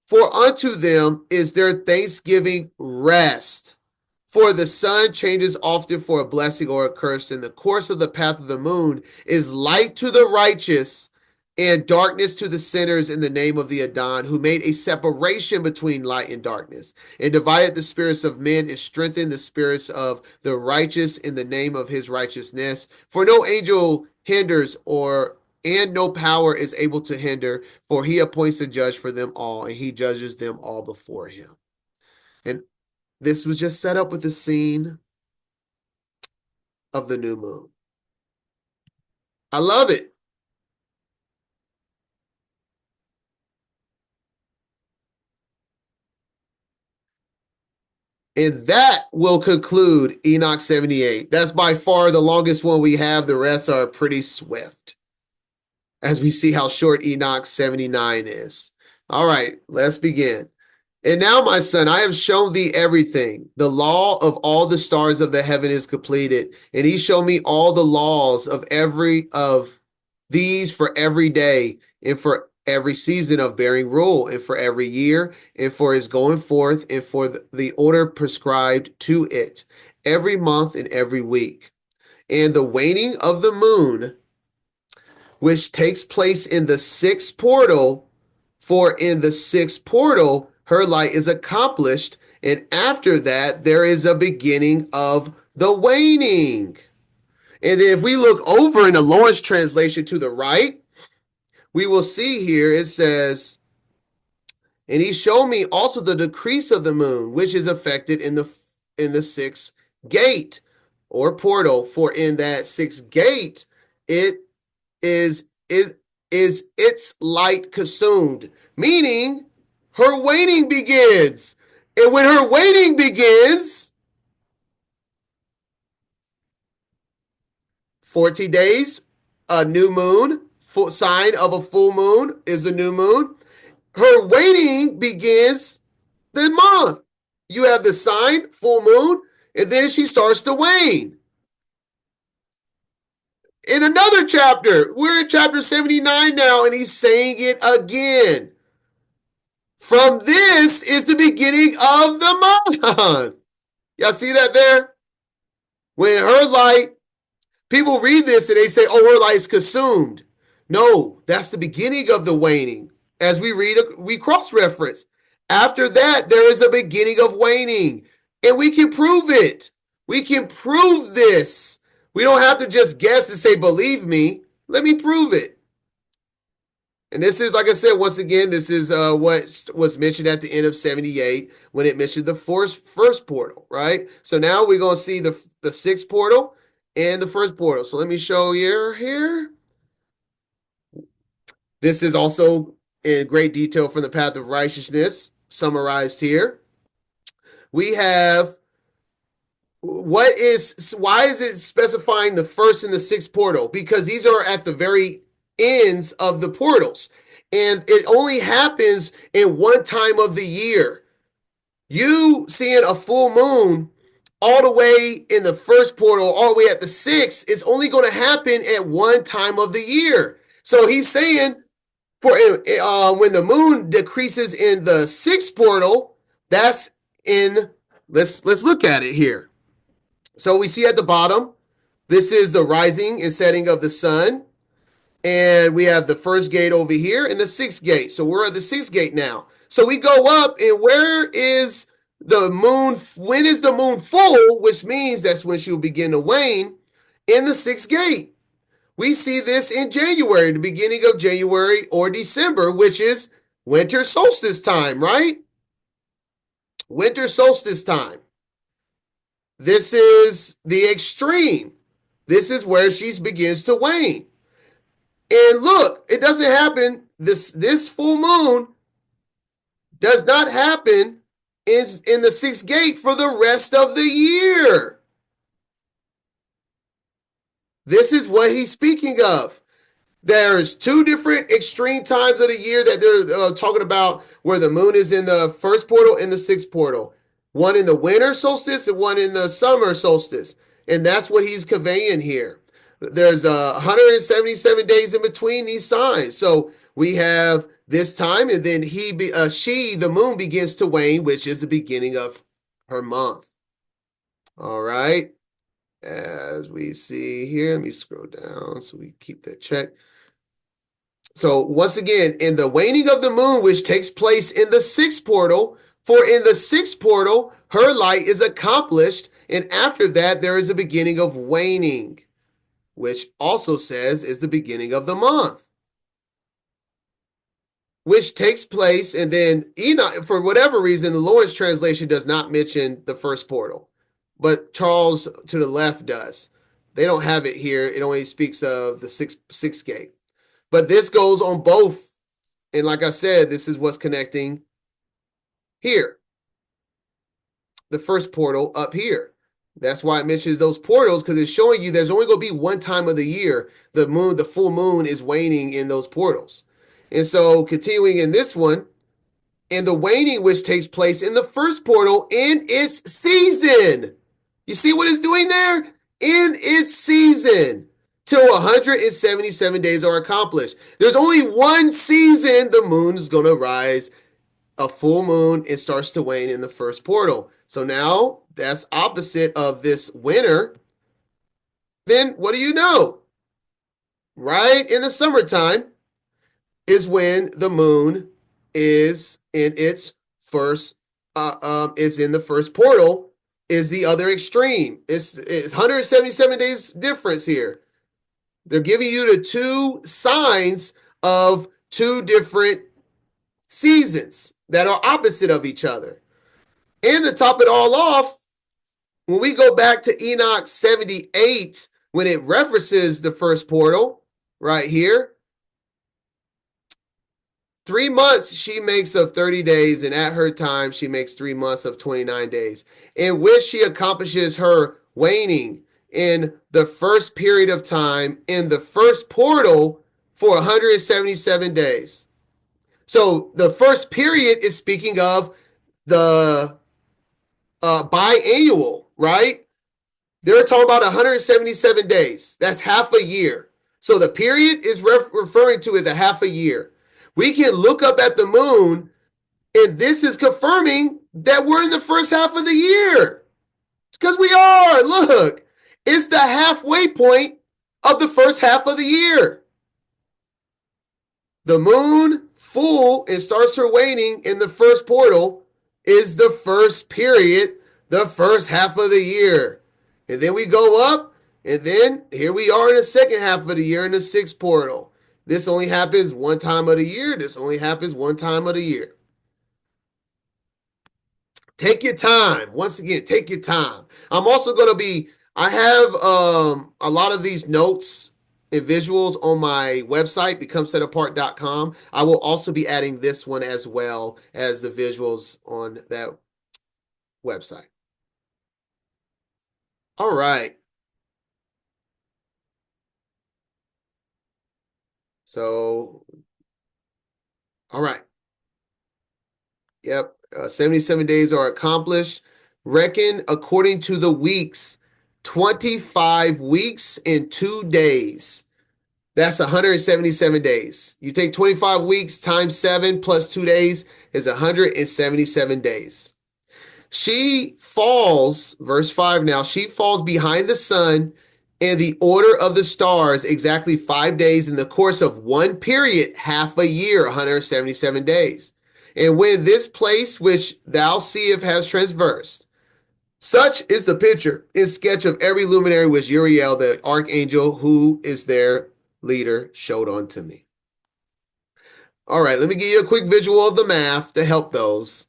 For unto them is their thanksgiving rest. For the sun changes often for a blessing or a curse, and the course of the path of the moon is light to the righteous and darkness to the sinners in the name of the Adon, who made a separation between light and darkness, and divided the spirits of men and strengthened the spirits of the righteous in the name of his righteousness. For no angel hinders and no power is able to hinder, for he appoints a judge for them all, and he judges them all before him. And this was just set up with the scene of the new moon. I love it. And that will conclude Enoch 78. That's by far the longest one we have. The rest are pretty swift, as we see how short Enoch 79 is. All right, let's begin. And now, my son, I have shown thee everything. The law of all the stars of the heaven is completed. And he showed me all the laws of every of these for every day, and for every season of bearing rule, and for every year, and for his going forth, and for the order prescribed to it, every month and every week. And the waning of the moon, which takes place in the sixth portal, for in the sixth portal her light is accomplished, and after that there is a beginning of the waning. And then if we look over in the Lawrence translation to the right, we will see here it says, and he showed me also the decrease of the moon, which is affected in the sixth gate or portal. For in that sixth gate, it is its light consumed, meaning her waning begins. And when her waning begins, 40 days, a new moon, sign of a full moon is the new moon. Her waning begins the month. You have the sign, full moon, and then she starts to wane. In another chapter, we're in chapter 79 now, and he's saying it again. From this is the beginning of the month. Y'all see that there? When her light, people read this and they say, oh, her light is consumed. No, that's the beginning of the waning. As we read, we cross-reference. After that, there is a beginning of waning. And we can prove it. We can prove this. We don't have to just guess and say, believe me. Let me prove it. And this is, like I said, once again, this is what was mentioned at the end of 78 when it mentioned the first portal, right? So now we're going to see the sixth portal and the first portal. So let me show you here. This is also in great detail from the path of righteousness, summarized here. We have why is it specifying the first and the sixth portal? Because these are at the very ends of the portals, and it only happens in one time of the year. You seeing a full moon all the way in the first portal, all the way at the sixth, is only going to happen at one time of the year. So he's saying, for when the moon decreases in the sixth portal, that's in. Let's look at it here. So we see at the bottom, this is the rising and setting of the sun. And we have the first gate over here and the sixth gate. So we're at the sixth gate now. So we go up, and where is the moon? When is the moon full? Which means that's when she'll begin to wane in the sixth gate. We see this in January, the beginning of January or December, which is winter solstice time, right? Winter solstice time. This is the extreme. This is where she begins to wane. And look, it doesn't happen. This full moon does not happen in the sixth gate for the rest of the year. This is what he's speaking of. There's two different extreme times of the year that they're talking about where the moon is in the first portal and the sixth portal. One in the winter solstice and one in the summer solstice. And that's what he's conveying here. There's 177 days in between these signs. So we have this time, and then the moon, begins to wane, which is the beginning of her month. All right. As we see here, let me scroll down so we keep that check. So once again, in the waning of the moon, which takes place in the sixth portal, for in the sixth portal, her light is accomplished, and after that, there is a beginning of waning, which also says is the beginning of the month, which takes place, and then Enoch, for whatever reason, the Lawrence translation does not mention the first portal, but Charles to the left does. They don't have it here. It only speaks of the sixth gate. But this goes on both. And like I said, this is what's connecting here. The first portal up here. That's why it mentions those portals, because it's showing you there's only going to be one time of the year the full moon is waning in those portals. And so continuing in this one, and the waning which takes place in the first portal in its season. You see what it's doing there? In its season. Till 177 days are accomplished. There's only one season the moon is going to rise, a full moon. It starts to wane in the first portal. So now that's opposite of this winter. Then what do you know? Right in the summertime is when the moon is in its first, is in the first portal, is the other extreme. It's 177 days difference here. They're giving you the two signs of two different seasons that are opposite of each other. And to top it all off, when we go back to Enoch 78, when it references the first portal right here, 3 months she makes of 30 days, and at her time she makes 3 months of 29 days, in which she accomplishes her waning in the first period of time in the first portal for 177 days. So the first period is speaking of the biannual, right? They're talking about 177 days. That's half a year. So the period is referring to as a half a year. We can look up at the moon, and this is confirming that we're in the first half of the year. Because we are. Look, it's the halfway point of the first half of the year. The moon full and starts her waning in the first portal is the first period, the first half of the year. And then we go up, and then here we are in the second half of the year in the sixth portal. This only happens one time of the year. This only happens one time of the year. Take your time. Once again, take your time. I'm also going to be, I have a lot of these notes and visuals on my website, becomesetaapart.com. I will also be adding this one as well as the visuals on that website. All right. So, all right. Yep. 77 days are accomplished. Reckon according to the weeks, 25 weeks and 2 days. That's 177 days. You take 25 weeks times 7 plus 2 days is 177 days. She falls, verse 5 now, she falls behind the sun in the order of the stars exactly 5 days in the course of one period, half a year, 177 days. And when this place which thou seest has transversed, such is the picture and sketch of every luminary which Uriel, the archangel, who is their leader, showed unto me. All right, let me give you a quick visual of the math to help those.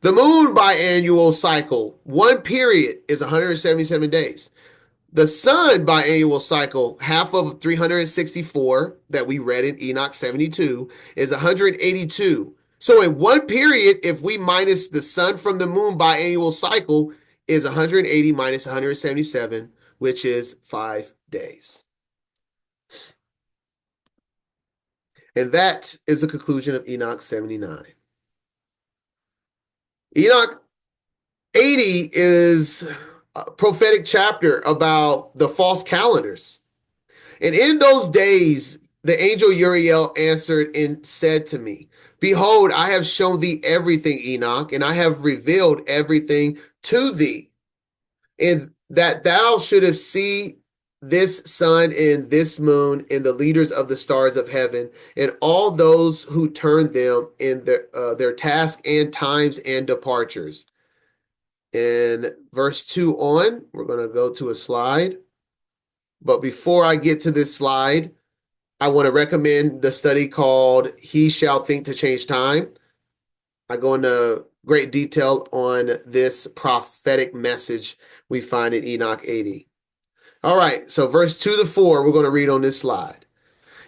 The moon biannual cycle, one period is 177 days. The sun biannual cycle, half of 364 that we read in Enoch 72, is 182. So in one period, if we minus the sun from the moon biannual cycle, is 180 minus 177, which is 5 days. And that is the conclusion of Enoch 79. Enoch 80 is a prophetic chapter about the false calendars. And in those days, the angel Uriel answered and said to me, Behold, I have shown thee everything, Enoch, and I have revealed everything to thee, and that thou shouldst see this sun and this moon and the leaders of the stars of heaven and all those who turn them in their task and times and departures. In verse 2 on, we're going to go to a slide. But before I get to this slide, I want to recommend the study called He Shall Think to Change Time. I go into great detail on this prophetic message we find in Enoch 80. All right, so verse 2 to 4, we're going to read on this slide.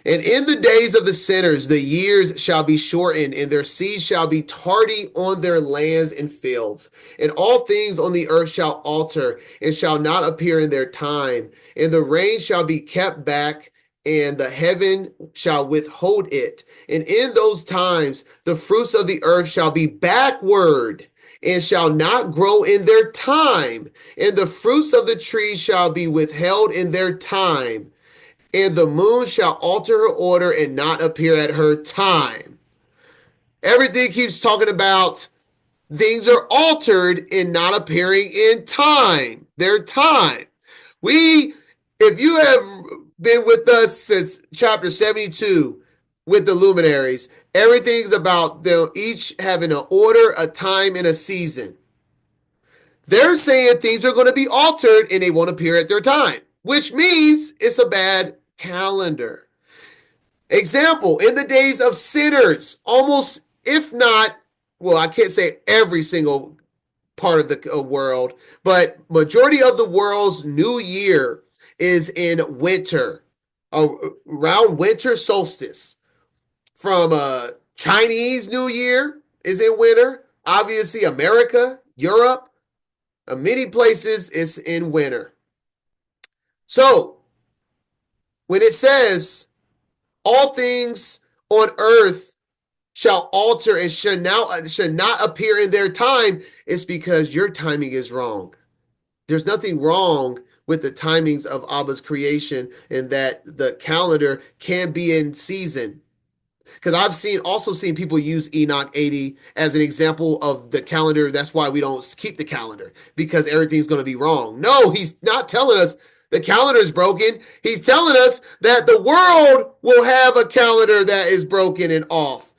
And in the days of the sinners, the years shall be shortened, and their seed shall be tardy on their lands and fields. And all things on the earth shall alter, and shall not appear in their time. And the rain shall be kept back, and the heaven shall withhold it. And in those times, the fruits of the earth shall be backward, and shall not grow in their time. And the fruits of the trees shall be withheld in their time. And the moon shall alter her order and not appear at her time. Everything keeps talking about things are altered and not appearing in time. Their time. If you have been with us since chapter 72 with the luminaries, everything's about them each having an order, a time, and a season. They're saying things are going to be altered and they won't appear at their time, which means it's a bad calendar. Example, in the days of sinners, almost, if not, well, I can't say every single part of the world, but majority of the world's new year is in winter, around winter solstice. From Chinese New Year is in winter. Obviously, America, Europe, many places it's in winter. So, when it says all things on earth shall alter and should not appear in their time, it's because your timing is wrong. There's nothing wrong with the timings of Abba's creation and that the calendar can be in season. Because I've also seen people use Enoch 80 as an example of the calendar. That's why we don't keep the calendar, because everything's going to be wrong. No, he's not telling us the calendar is broken. He's telling us that the world will have a calendar that is broken and off,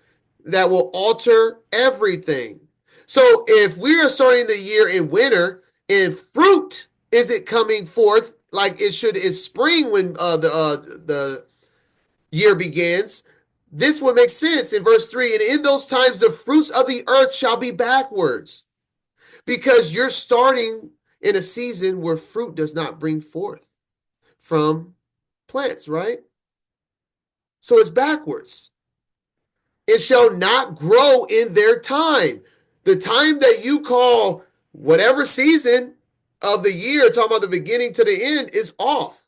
that will alter everything. So if we are starting the year in winter and fruit isn't coming forth like it should in spring when the year begins, this would make sense in verse 3. And in those times, the fruits of the earth shall be backwards, because you're starting in a season where fruit does not bring forth from plants, right? So it's backwards. It shall not grow in their time. The time that you call whatever season of the year, talking about the beginning to the end, is off.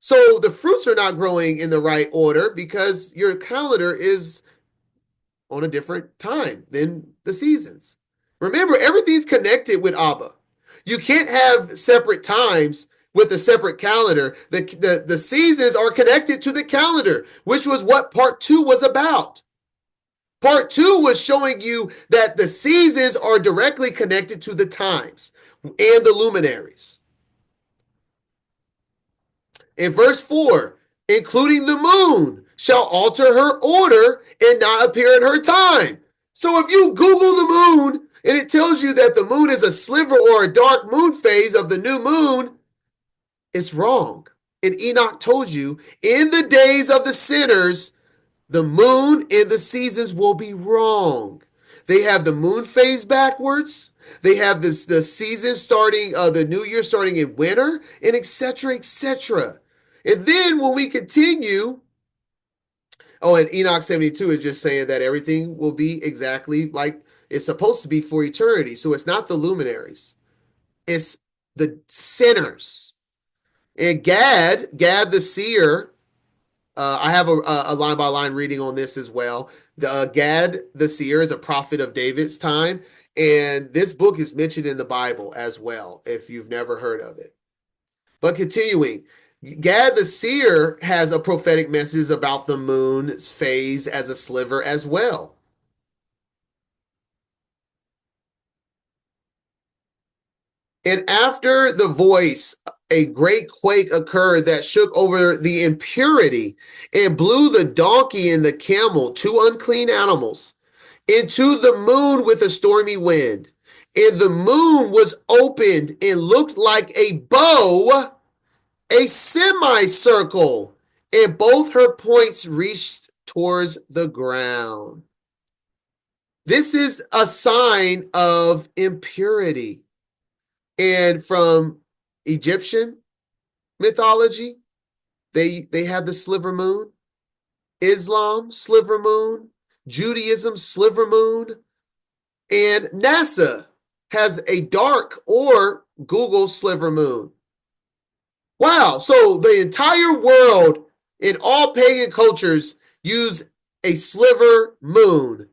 So the fruits are not growing in the right order because your calendar is on a different time than the seasons. Remember, everything's connected with Abba. You can't have separate times with a separate calendar. The seasons are connected to the calendar, which was what part 2 was about. Part 2 was showing you that the seasons are directly connected to the times and the luminaries. In verse 4, including the moon shall alter her order and not appear at her time. So if you Google the moon and it tells you that the moon is a sliver or a dark moon phase of the new moon, it's wrong. And Enoch told you, in the days of the sinners, the moon and the seasons will be wrong. They have the moon phase backwards. They have the season starting, the new year starting in winter, and etc., etc. And then when we continue, oh, and Enoch 72 is just saying that everything will be exactly like it's supposed to be for eternity. So it's not the luminaries, it's the sinners. And Gad the seer, I have a line by line reading on this as well. Gad the seer is a prophet of David's time, and this book is mentioned in the Bible as well, if you've never heard of it. But continuing, Gad the seer has a prophetic message about the moon's phase as a sliver as well. And after the voice, a great quake occurred that shook over the impurity and blew the donkey and the camel, two unclean animals, into the moon with a stormy wind. And the moon was opened and looked like a bow, a semicircle, and both her points reached towards the ground. This is a sign of impurity. And from Egyptian mythology, they have the sliver moon. Islam, sliver moon. Judaism, sliver moon. And NASA has a dark or Google sliver moon. Wow. So the entire world in all pagan cultures use a sliver moon.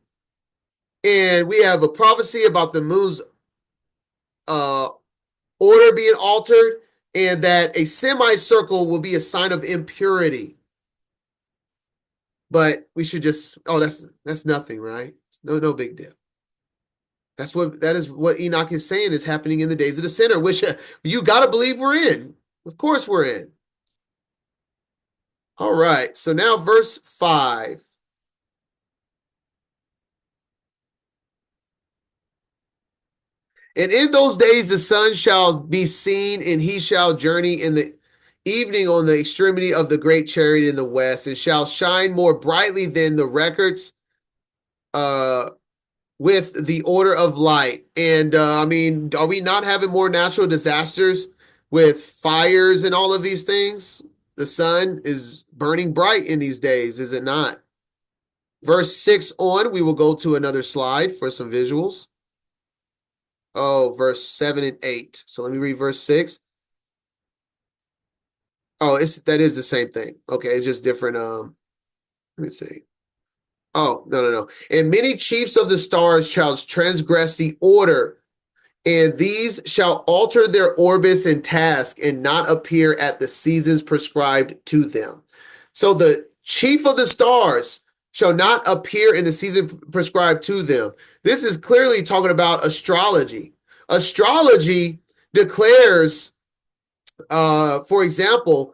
And we have a prophecy about the moon's order being altered, and that a semicircle will be a sign of impurity. But we should just, oh, that's nothing, right? No big deal. That is what Enoch is saying is happening in the days of the sinner, which you got to believe we're in. Of course we're in. All right, so now verse 5. And in those days the sun shall be seen, and he shall journey in the evening on the extremity of the great chariot in the west, and shall shine more brightly than the records with the order of light. And I mean, are we not having more natural disasters with fires and all of these things? The sun is burning bright in these days, is it not? Verse 6 on, we will go to another slide for some visuals. Oh, verse 7 and 8. So let me read verse 6. Oh, that is the same thing. Okay, it's just different. Let me see. Oh, no. And many chiefs of the stars shall transgress the order, and these shall alter their orbits and task and not appear at the seasons prescribed to them. So the chief of the stars shall not appear in the season prescribed to them. This is clearly talking about astrology. Astrology declares, for example,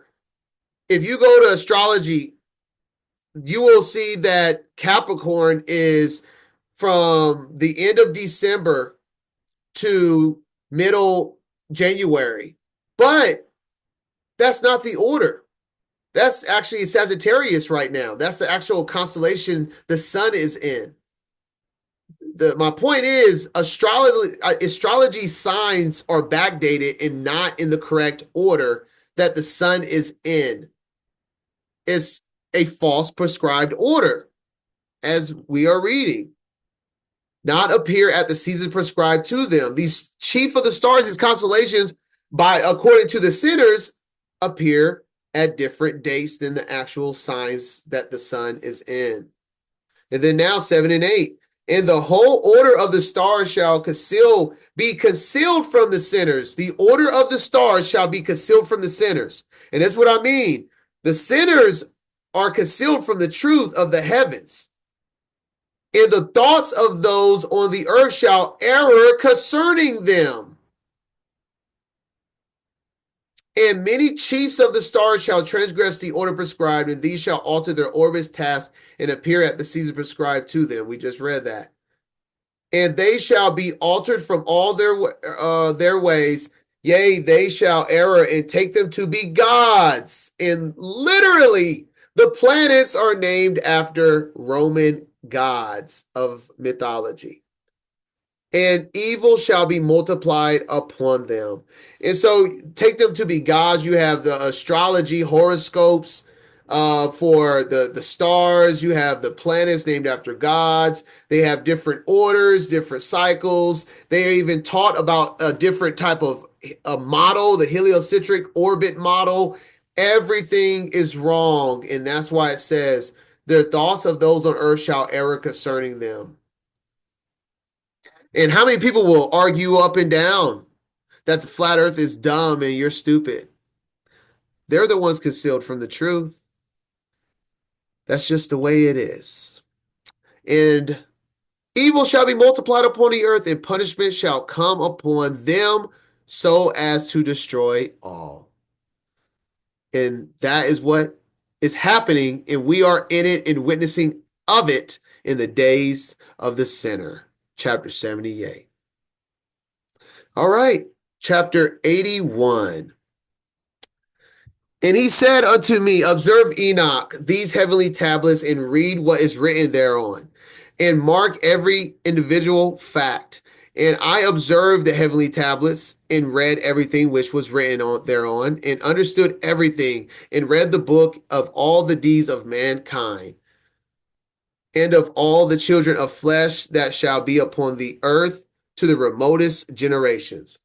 if you go to astrology, you will see that Capricorn is from the end of December to middle January. But that's not the order. That's actually Sagittarius right now. That's the actual constellation the sun is in. My point is, astrology signs are backdated and not in the correct order that the sun is in. It's a false prescribed order, as we are reading. Not appear at the season prescribed to them. These chief of the stars, these constellations, according to the sinners, appear at different dates than the actual signs that the sun is in. And then now 7 and 8. And the whole order of the stars shall be concealed from the sinners. The order of the stars shall be concealed from the sinners. And that's what I mean. The sinners are concealed from the truth of the heavens. And the thoughts of those on the earth shall err concerning them. And many chiefs of the stars shall transgress the order prescribed, and these shall alter their orbits, task, and appear at the season prescribed to them. We just read that. And they shall be altered from all their ways. Yea, they shall err and take them to be gods. And literally, the planets are named after Roman gods of mythology. and evil shall be multiplied upon them. And so take them to be gods. You have the astrology, horoscopes for the stars. You have the planets named after gods. They have different orders, different cycles. They are even taught about a different type of a model, the heliocentric orbit model. Everything is wrong. And that's why it says, their thoughts of those on earth shall err concerning them. And how many people will argue up and down that the flat earth is dumb and you're stupid? They're the ones concealed from the truth. That's just the way it is. And evil shall be multiplied upon the earth, and punishment shall come upon them so as to destroy all. And that is what is happening, and we are in it and witnessing of it in the days of the sinner. Chapter 78. All right, chapter 81. And he said unto me, observe Enoch, these heavenly tablets, and read what is written thereon, and mark every individual fact. And I observed the heavenly tablets, and read everything which was written on thereon, and understood everything, and read the book of all the deeds of mankind, and of all the children of flesh that shall be upon the earth to the remotest generations.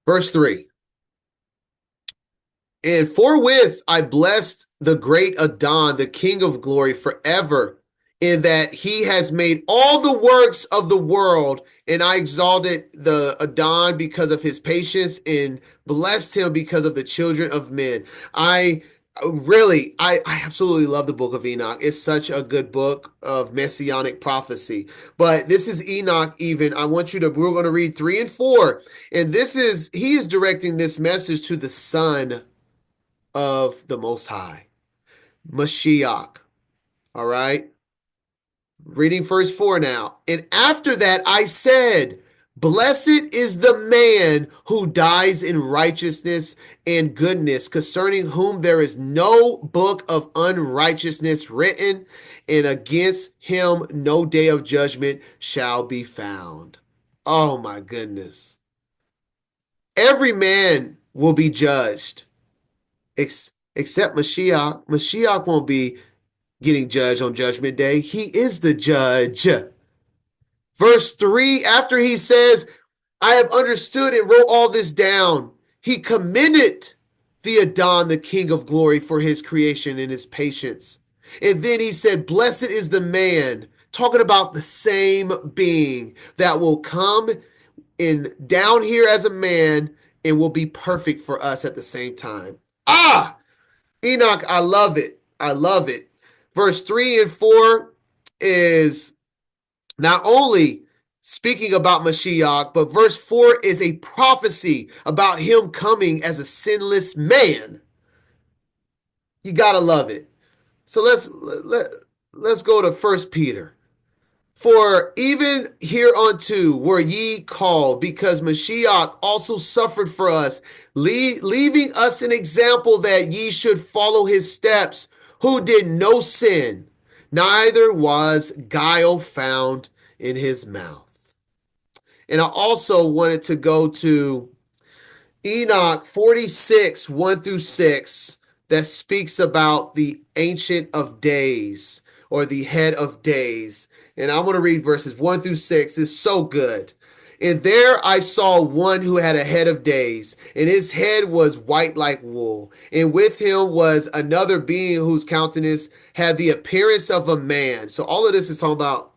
Verse 3. And forthwith I blessed the great Adon, the King of glory, forever, in that he has made all the works of the world. And I exalted the Adon because of his patience, and blessed him because of the children of men. I absolutely love the book of Enoch. It's such a good book of messianic prophecy. But this is Enoch even. We're going to read 3 and 4. And he is directing this message to the son of the Most High, Mashiach. All right. Reading verse 4 now. And after that I said, blessed is the man who dies in righteousness and goodness, concerning whom there is no book of unrighteousness written, and against him no day of judgment shall be found. Oh my goodness. Every man will be judged except Mashiach. Mashiach won't be getting judged on Judgment Day. He is the judge. Verse 3, after he says, I have understood and wrote all this down, he commended the Adon, the King of glory, for his creation and his patience. And then he said, blessed is the man, talking about the same being that will come in down here as a man and will be perfect for us at the same time. Enoch, I love it. I love it. Verse 3 and 4 is not only speaking about Mashiach, but verse 4 is a prophecy about him coming as a sinless man. You gotta love it. So let's go to 1 Peter. For even hereunto were ye called, because Mashiach also suffered for us, leaving us an example that ye should follow his steps, who did no sin, neither was guile found in his mouth. And I also wanted to go to Enoch 46, 1 through 6, that speaks about the Ancient of Days, or the Head of Days. And I'm going to read verses 1 through 6. It's so good. And there I saw one who had a head of days, and his head was white like wool. And with him was another being whose countenance had the appearance of a man. So all of this is talking about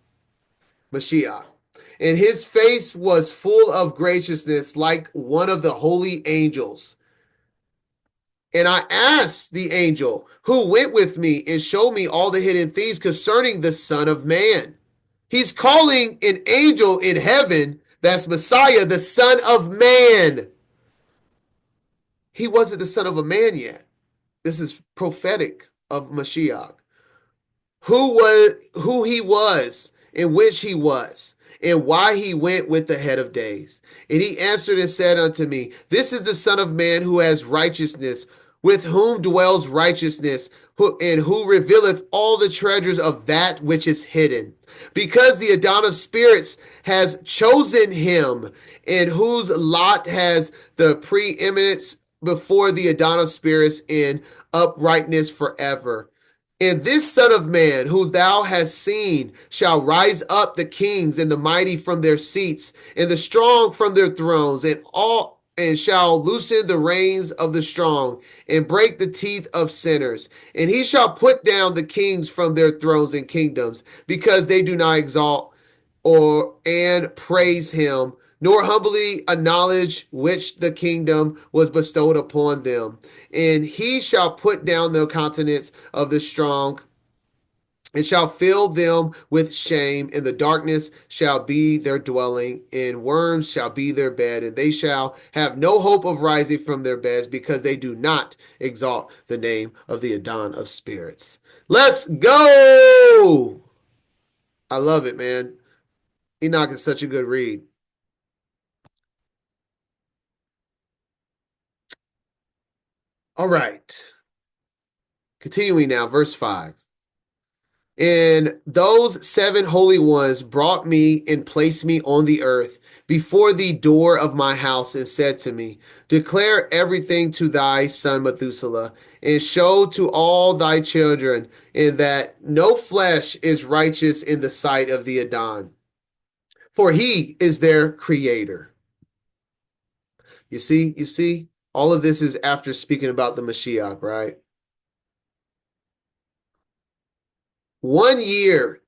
Mashiach. And his face was full of graciousness like one of the holy angels. And I asked the angel who went with me and showed me all the hidden things concerning the Son of Man. He's calling an angel in heaven, that's Messiah, the Son of Man. He wasn't the son of a man yet. This is prophetic of Mashiach. Who he was, in which he was, and why he went with the head of days. And he answered and said unto me, this is the Son of Man who has righteousness, with whom dwells righteousness, and who revealeth all the treasures of that which is hidden. Because the Adon of spirits has chosen him, and whose lot has the preeminence before the Adon of spirits in uprightness forever. And this Son of Man, who thou hast seen, shall rise up the kings and the mighty from their seats, and the strong from their thrones, and shall loosen the reins of the strong, and break the teeth of sinners. And he shall put down the kings from their thrones and kingdoms, because they do not exalt and praise him, nor humbly acknowledge which the kingdom was bestowed upon them. And he shall put down the countenance of the strong, and shall fill them with shame, and the darkness shall be their dwelling, and worms shall be their bed, and they shall have no hope of rising from their beds, because they do not exalt the name of the Adon of spirits. Let's go! I love it, man. Enoch is such a good read. All right. Continuing now, verse 5. And those seven holy ones brought me and placed me on the earth before the door of my house, and said to me, declare everything to thy son Methuselah, and show to all thy children, and that no flesh is righteous in the sight of the Adon, for he is their creator. You see, all of this is after speaking about the Mashiach, right? 1 year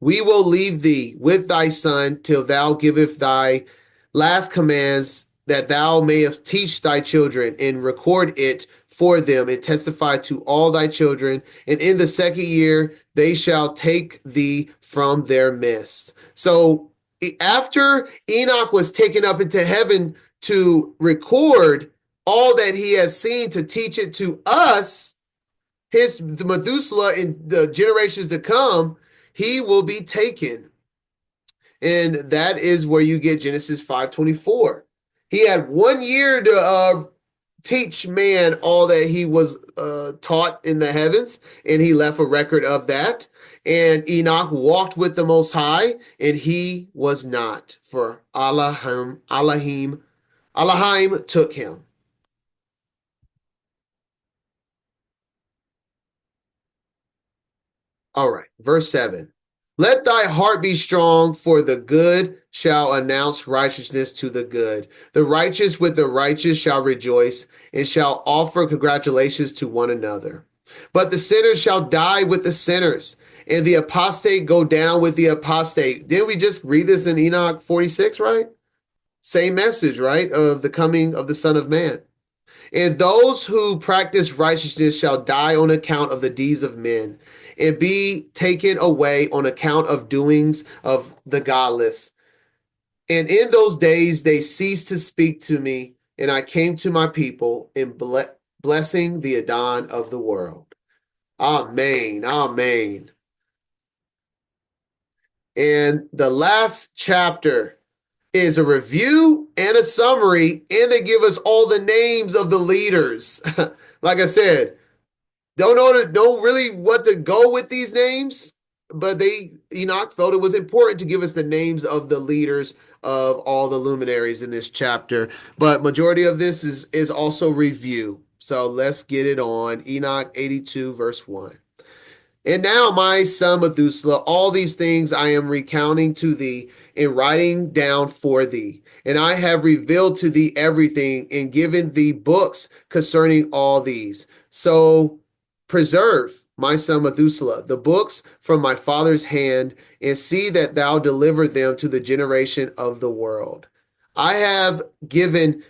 we will leave thee with thy son till thou giveth thy last commands, that thou mayest teach thy children and record it for them, and testify to all thy children. And in the 2nd year they shall take thee from their midst. So after Enoch was taken up into heaven to record all that he has seen, to teach it to us, the Methuselah in the generations to come, he will be taken. And that is where you get Genesis 5:24. He had 1 year to teach man all that he was taught in the heavens, and he left a record of that. And Enoch walked with the Most High, and he was not, for Elohim took him. All right, verse 7. Let thy heart be strong, for the good shall announce righteousness to the good. The righteous with the righteous shall rejoice, and shall offer congratulations to one another. But the sinners shall die with the sinners, and the apostate go down with the apostate. Didn't we just read this in Enoch 46, right? Same message, right? Of the coming of the Son of Man. And those who practice righteousness shall die on account of the deeds of men, and be taken away on account of doings of the godless. And in those days they ceased to speak to me, and I came to my people in blessing the Adon of the world. Amen. Amen. And the last chapter is a review and a summary, and they give us all the names of the leaders. Like I said, don't really what to go with these names, but Enoch felt it was important to give us the names of the leaders of all the luminaries in this chapter. But majority of this is also review. So let's get it on. Enoch 82 verse 1. And now, my son Methuselah, all these things I am recounting to thee and writing down for thee. And I have revealed to thee everything, and given thee books concerning all these. So preserve, my son Methuselah, the books from my father's hand, and see that thou deliver them to the generation of the world. I have given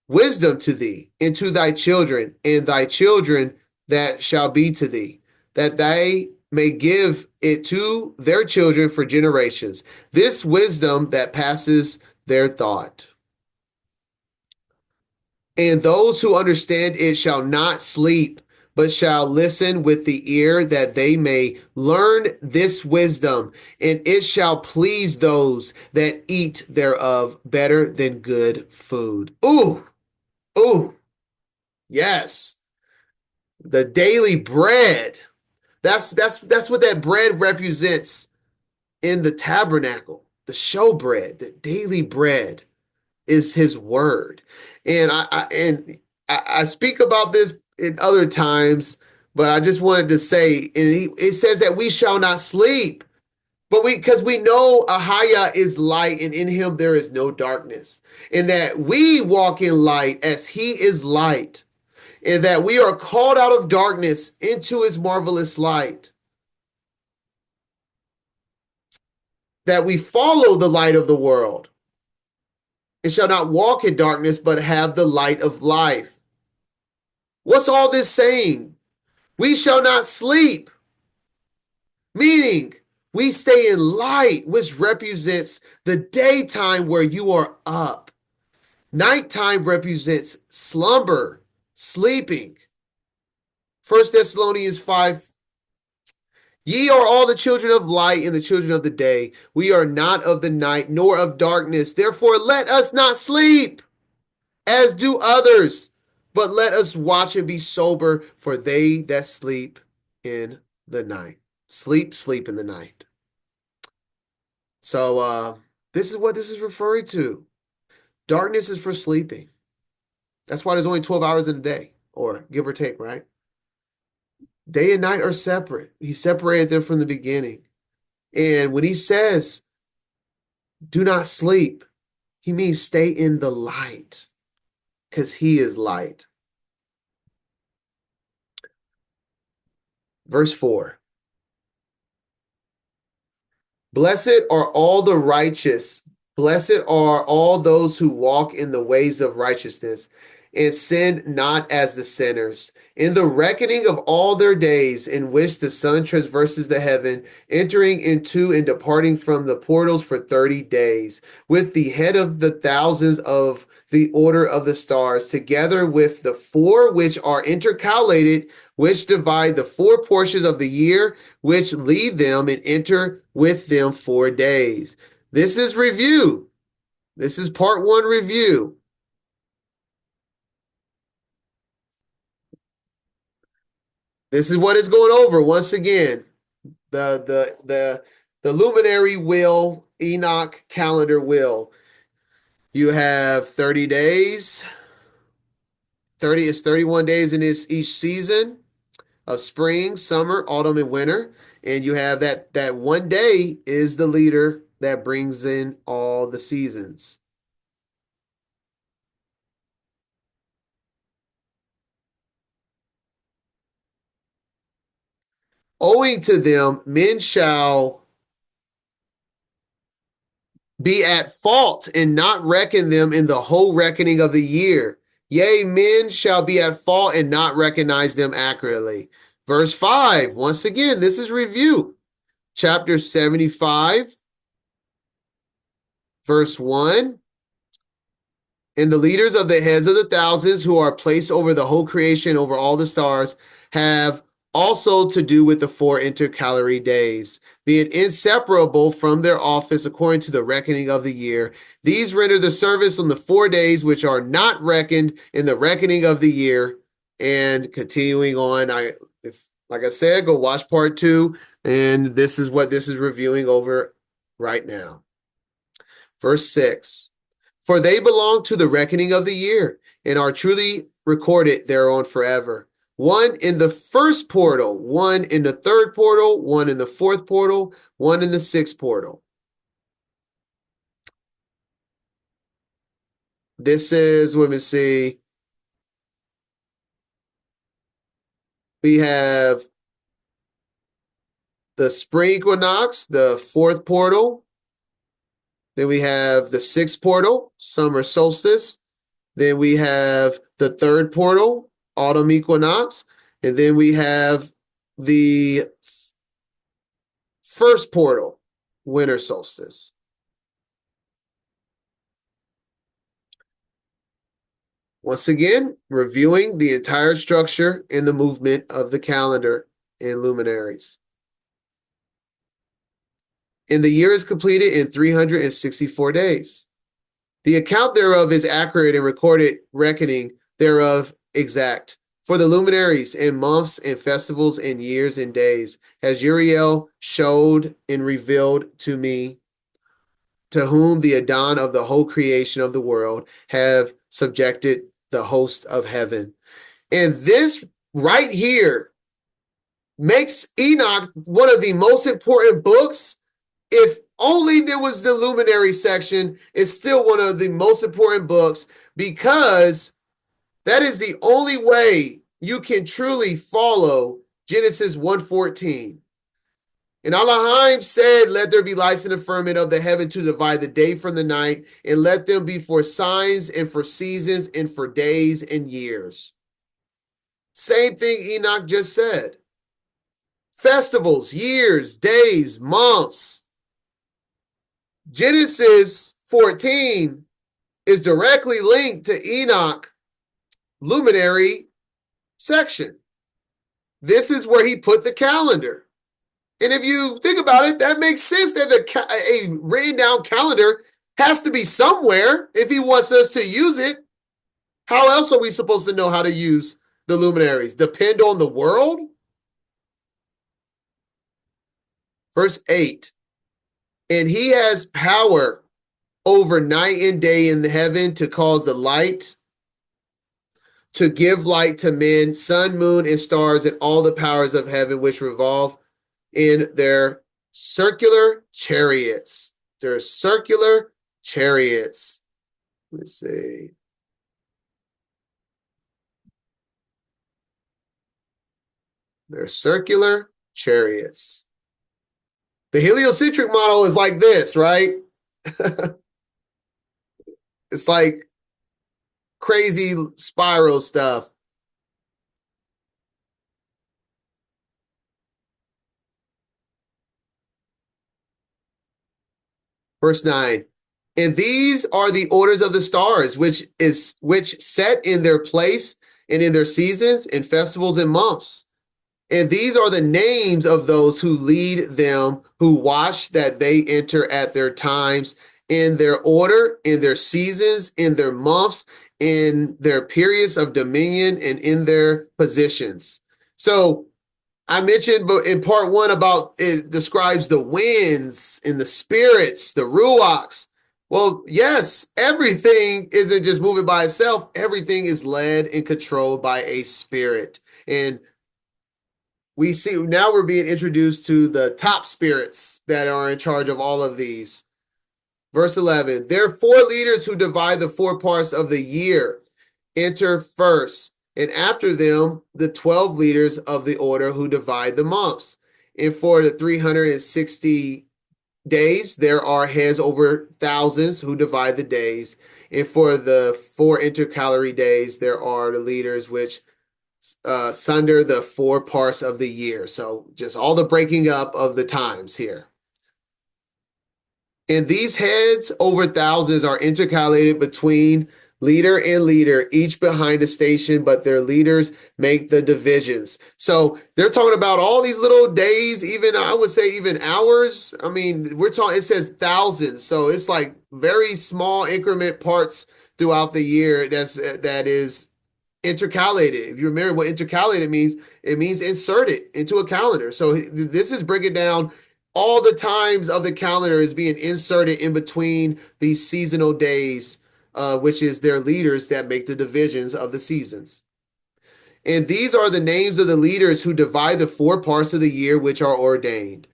wisdom to thee and to thy children, and thy children that shall be to thee, that they may give it to their children for generations, this wisdom that passes their thought. And those who understand it shall not sleep, but shall listen with the ear, that they may learn this wisdom, and it shall please those that eat thereof better than good food. Ooh, ooh, yes. The daily bread. That's what that bread represents in the tabernacle. The showbread, the daily bread is his word. And I speak about this in other times, but I just wanted to say, it says that we shall not sleep. But because we know Ahaya is light and in him there is no darkness, and that we walk in light as he is light, and that we are called out of darkness into his marvelous light, that we follow the light of the world and shall not walk in darkness, but have the light of life. What's all this saying? We shall not sleep, meaning we stay in light, which represents the daytime where you are up. Nighttime represents slumber, sleeping. 1 Thessalonians 5. Ye are all the children of light and the children of the day. We are not of the night nor of darkness. Therefore, let us not sleep as do others, but let us watch and be sober, for they that sleep in the night. Sleep in the night. So this is what this is referring to. Darkness is for sleeping. That's why there's only 12 hours in a day, or give or take, right? Day and night are separate. He separated them from the beginning. And when he says, do not sleep, he means stay in the light, because he is light. Verse 4. Blessed are all the righteous. Blessed are all those who walk in the ways of righteousness and sin not as the sinners. In the reckoning of all their days in which the sun traverses the heaven, entering into and departing from the portals for 30 days, with the head of the thousands of the order of the stars, together with the four which are intercalated, which divide the four portions of the year, which lead them and enter with them 4 days. This is review. This is part 1 review. This is what it's going over once again. The luminary wheel, Enoch calendar wheel. You have 30 days. 30 is 31 days in each season of spring, summer, autumn, and winter. And you have that one day is the leader that brings in all the seasons. Owing to them, men shall be at fault and not reckon them in the whole reckoning of the year. Yea, men shall be at fault and not recognize them accurately. Verse 5, once again, this is review. Chapter 75, verse 1. And the leaders of the heads of the thousands who are placed over the whole creation, over all the stars, have also to do with the 4 intercalary days, being inseparable from their office according to the reckoning of the year. These render the service on the 4 days which are not reckoned in the reckoning of the year. And continuing on, like I said, go watch part 2, and this is what this is reviewing over right now. Verse 6. For they belong to the reckoning of the year and are truly recorded thereon forever. One in the first portal, one in the third portal, one in the fourth portal, one in the sixth portal. This is, let me see. We have the spring equinox, the fourth portal. Then we have the sixth portal, summer solstice. Then we have the third portal, autumn equinox. And then we have the first portal, winter solstice. Once again, reviewing the entire structure and the movement of the calendar and luminaries. And the year is completed in 364 days. The account thereof is accurate and recorded reckoning thereof exact. For the luminaries and months and festivals and years and days has Uriel showed and revealed to me, to whom the Adon of the whole creation of the world have subjected the host of heaven. And this right here makes Enoch one of the most important books. If only there was the luminary section, it's still one of the most important books, because that is the only way you can truly follow Genesis 1:14. And Elohim said, let there be lights in the firmament of the heaven to divide the day from the night, and let them be for signs and for seasons and for days and years. Same thing Enoch just said. Festivals, years, days, months. Genesis 14 is directly linked to Enoch luminary section. This is where he put the calendar. And if you think about it, that makes sense that a written down calendar has to be somewhere if he wants us to use it. How else are we supposed to know how to use the luminaries? Depend on the world? Verse 8, and he has power over night and day in the heaven to cause the light, to give light to men, sun, moon, and stars, and all the powers of heaven which revolve in their circular chariots. Their circular chariots. Let's see. They're circular chariots. The heliocentric model is like this, right? It's like crazy spiral stuff. Verse 9. And these are the orders of the stars, which set in their place and in their seasons and festivals and months. And these are the names of those who lead them, who watch that they enter at their times, in their order, in their seasons, in their months, in their periods of dominion, and in their positions. So I mentioned in part one about it describes the winds and the spirits, the ruachs. Well, yes, everything isn't just moving by itself. Everything is led and controlled by a spirit. And we see now we're being introduced to the top spirits that are in charge of all of these. Verse 11, there are 4 leaders who divide the 4 parts of the year. Enter first, and after them, the 12 leaders of the order who divide the months. And for the 360 days, there are heads over thousands who divide the days. And for the 4 intercalary days, there are the leaders which sunder the 4 parts of the year. So just all the breaking up of the times here. And these heads over thousands are intercalated between leader and leader, each behind a station, but their leaders make the divisions. So they're talking about all these little days, even I would say even hours. I mean, we're talking, it says thousands. So it's like very small increment parts throughout the year that is intercalated. If you remember what intercalated means, it means inserted into a calendar. So this is breaking down all the times of the calendar is being inserted in between these seasonal days, which is their leaders that make the divisions of the seasons. And these are the names of the leaders who divide the 4 parts of the year which are ordained.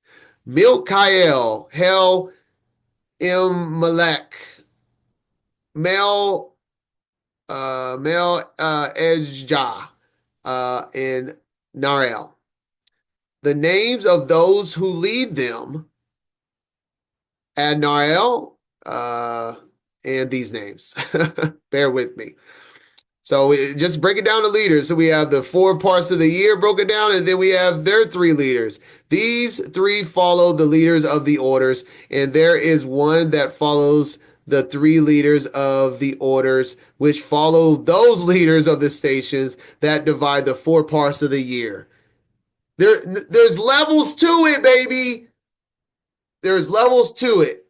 Milkael, Hel, Melech, Mel, Ejah, and Narel. The names of those who lead them, Adnarel, and these names. Bear with me. So just break it down to leaders. So we have the 4 parts of the year broken down, and then we have their 3 leaders. These 3 follow the leaders of the orders, and there is one that follows the 3 leaders of the orders, which follow those leaders of the stations that divide the 4 parts of the year. There's levels to it, baby. There's levels to it.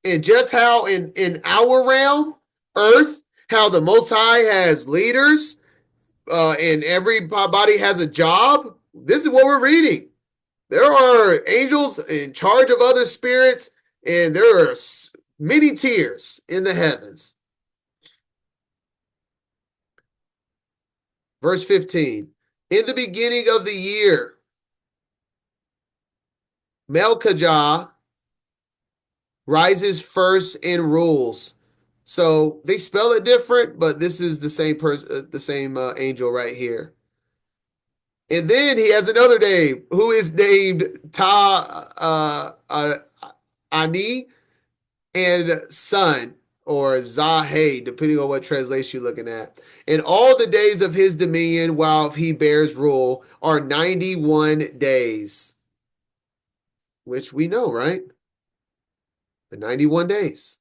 And just how in our realm, Earth, how the Most High has leaders, and everybody has a job. This is what we're reading. There are angels in charge of other spirits, and there are many tiers in the heavens. Verse 15. In the beginning of the year, Melchijah rises first and rules. So they spell it different, but this is the same person, the same angel right here. And then he has another name who is named Ani and son, or Zahe, depending on what translation you're looking at. And all the days of his dominion while he bears rule are 91 days, which we know, right? The 91 days.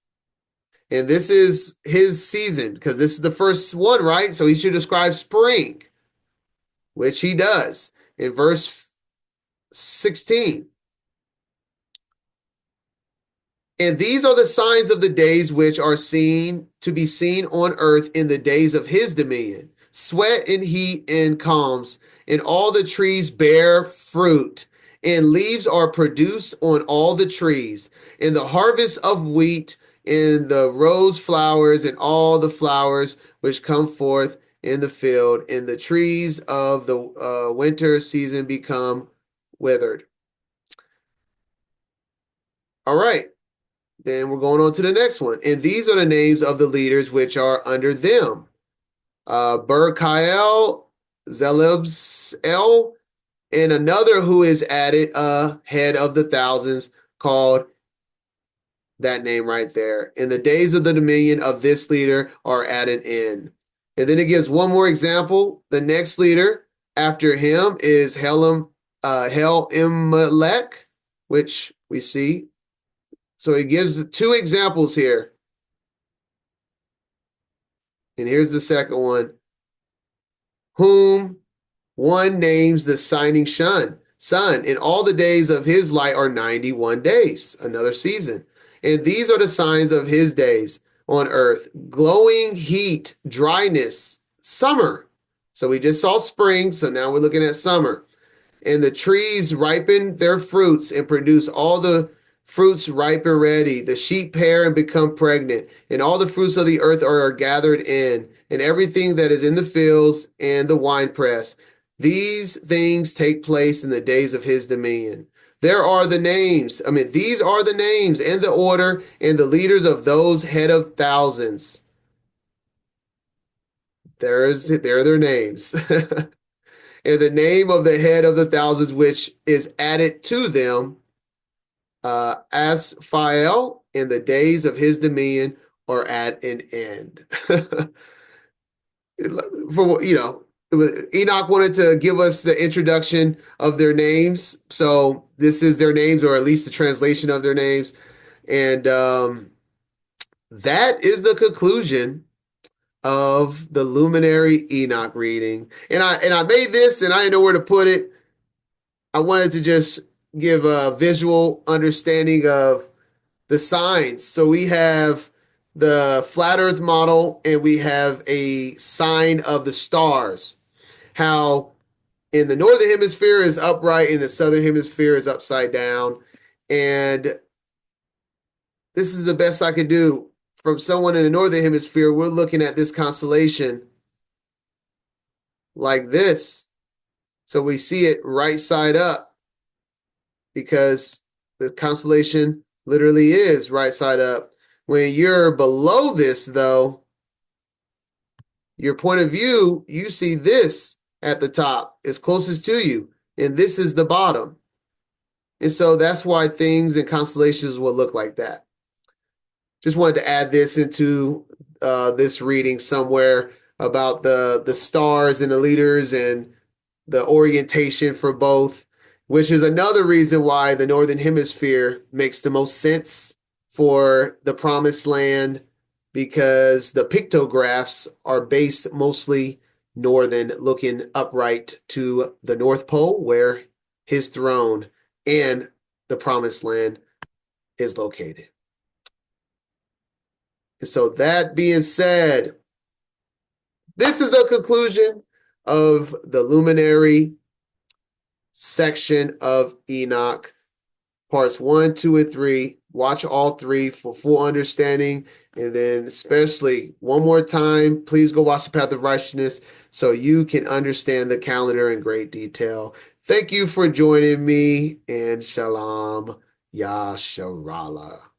And this is his season because this is the first one, right? So he should describe spring, which he does in verse 16. And these are the signs of the days which are seen to be seen on earth in the days of his dominion. Sweat and heat and calms, and all the trees bear fruit, and leaves are produced on all the trees, and the harvest of wheat, and the rose flowers, and all the flowers which come forth in the field, and the trees of the winter season become withered. All right. Then we're going on to the next one. And these are the names of the leaders which are under them. Berkael, Zelubsel, and another who is added head of the thousands called that name right there. And the days of the dominion of this leader are at an end. And then it gives one more example. The next leader after him is Helimelech, which we see. So he gives two examples here. And here's the second one. Whom one names the shining sun. And all the days of his light are 91 days, another season. And these are the signs of his days on earth. Glowing heat, dryness, summer. So we just saw spring, so now we're looking at summer. And the trees ripen their fruits and produce all the fruits ripe and ready. The sheep pair and become pregnant, and all the fruits of the earth are gathered in, and everything that is in the fields and the winepress. These things take place in the days of his dominion. There are the names. These are the names and the order and the leaders of those head of thousands. There are their names. And the name of the head of the thousands, which is added to them, Aspha'el, in the days of his dominion are at an end. Enoch wanted to give us the introduction of their names. So this is their names, or at least the translation of their names. And that is the conclusion of the luminary Enoch reading. And I made this and I didn't know where to put it. I wanted to just give a visual understanding of the signs. So we have the flat earth model and we have a sign of the stars. How in the northern hemisphere is upright and the southern hemisphere is upside down. And this is the best I could do. From someone in the northern hemisphere, we're looking at this constellation like this. So we see it right side up because the constellation literally is right side up. When you're below this, though, your point of view, you see this at the top is closest to you, and this is the bottom. And so that's why things and constellations will look like that. Just wanted to add this into this reading somewhere about the stars and the leaders and the orientation for both, which is another reason why the Northern Hemisphere makes the most sense for the Promised Land, because the pictographs are based mostly northern, looking upright to the North Pole, where his throne and the Promised Land is located. And so that being said, this is the conclusion of the Luminary section of Enoch, parts 1, 2, and 3. Watch all three for full understanding. And then, especially one more time, please go watch The Path of Righteousness so you can understand the calendar in great detail. Thank you for joining me, and Shalom Yasharallah.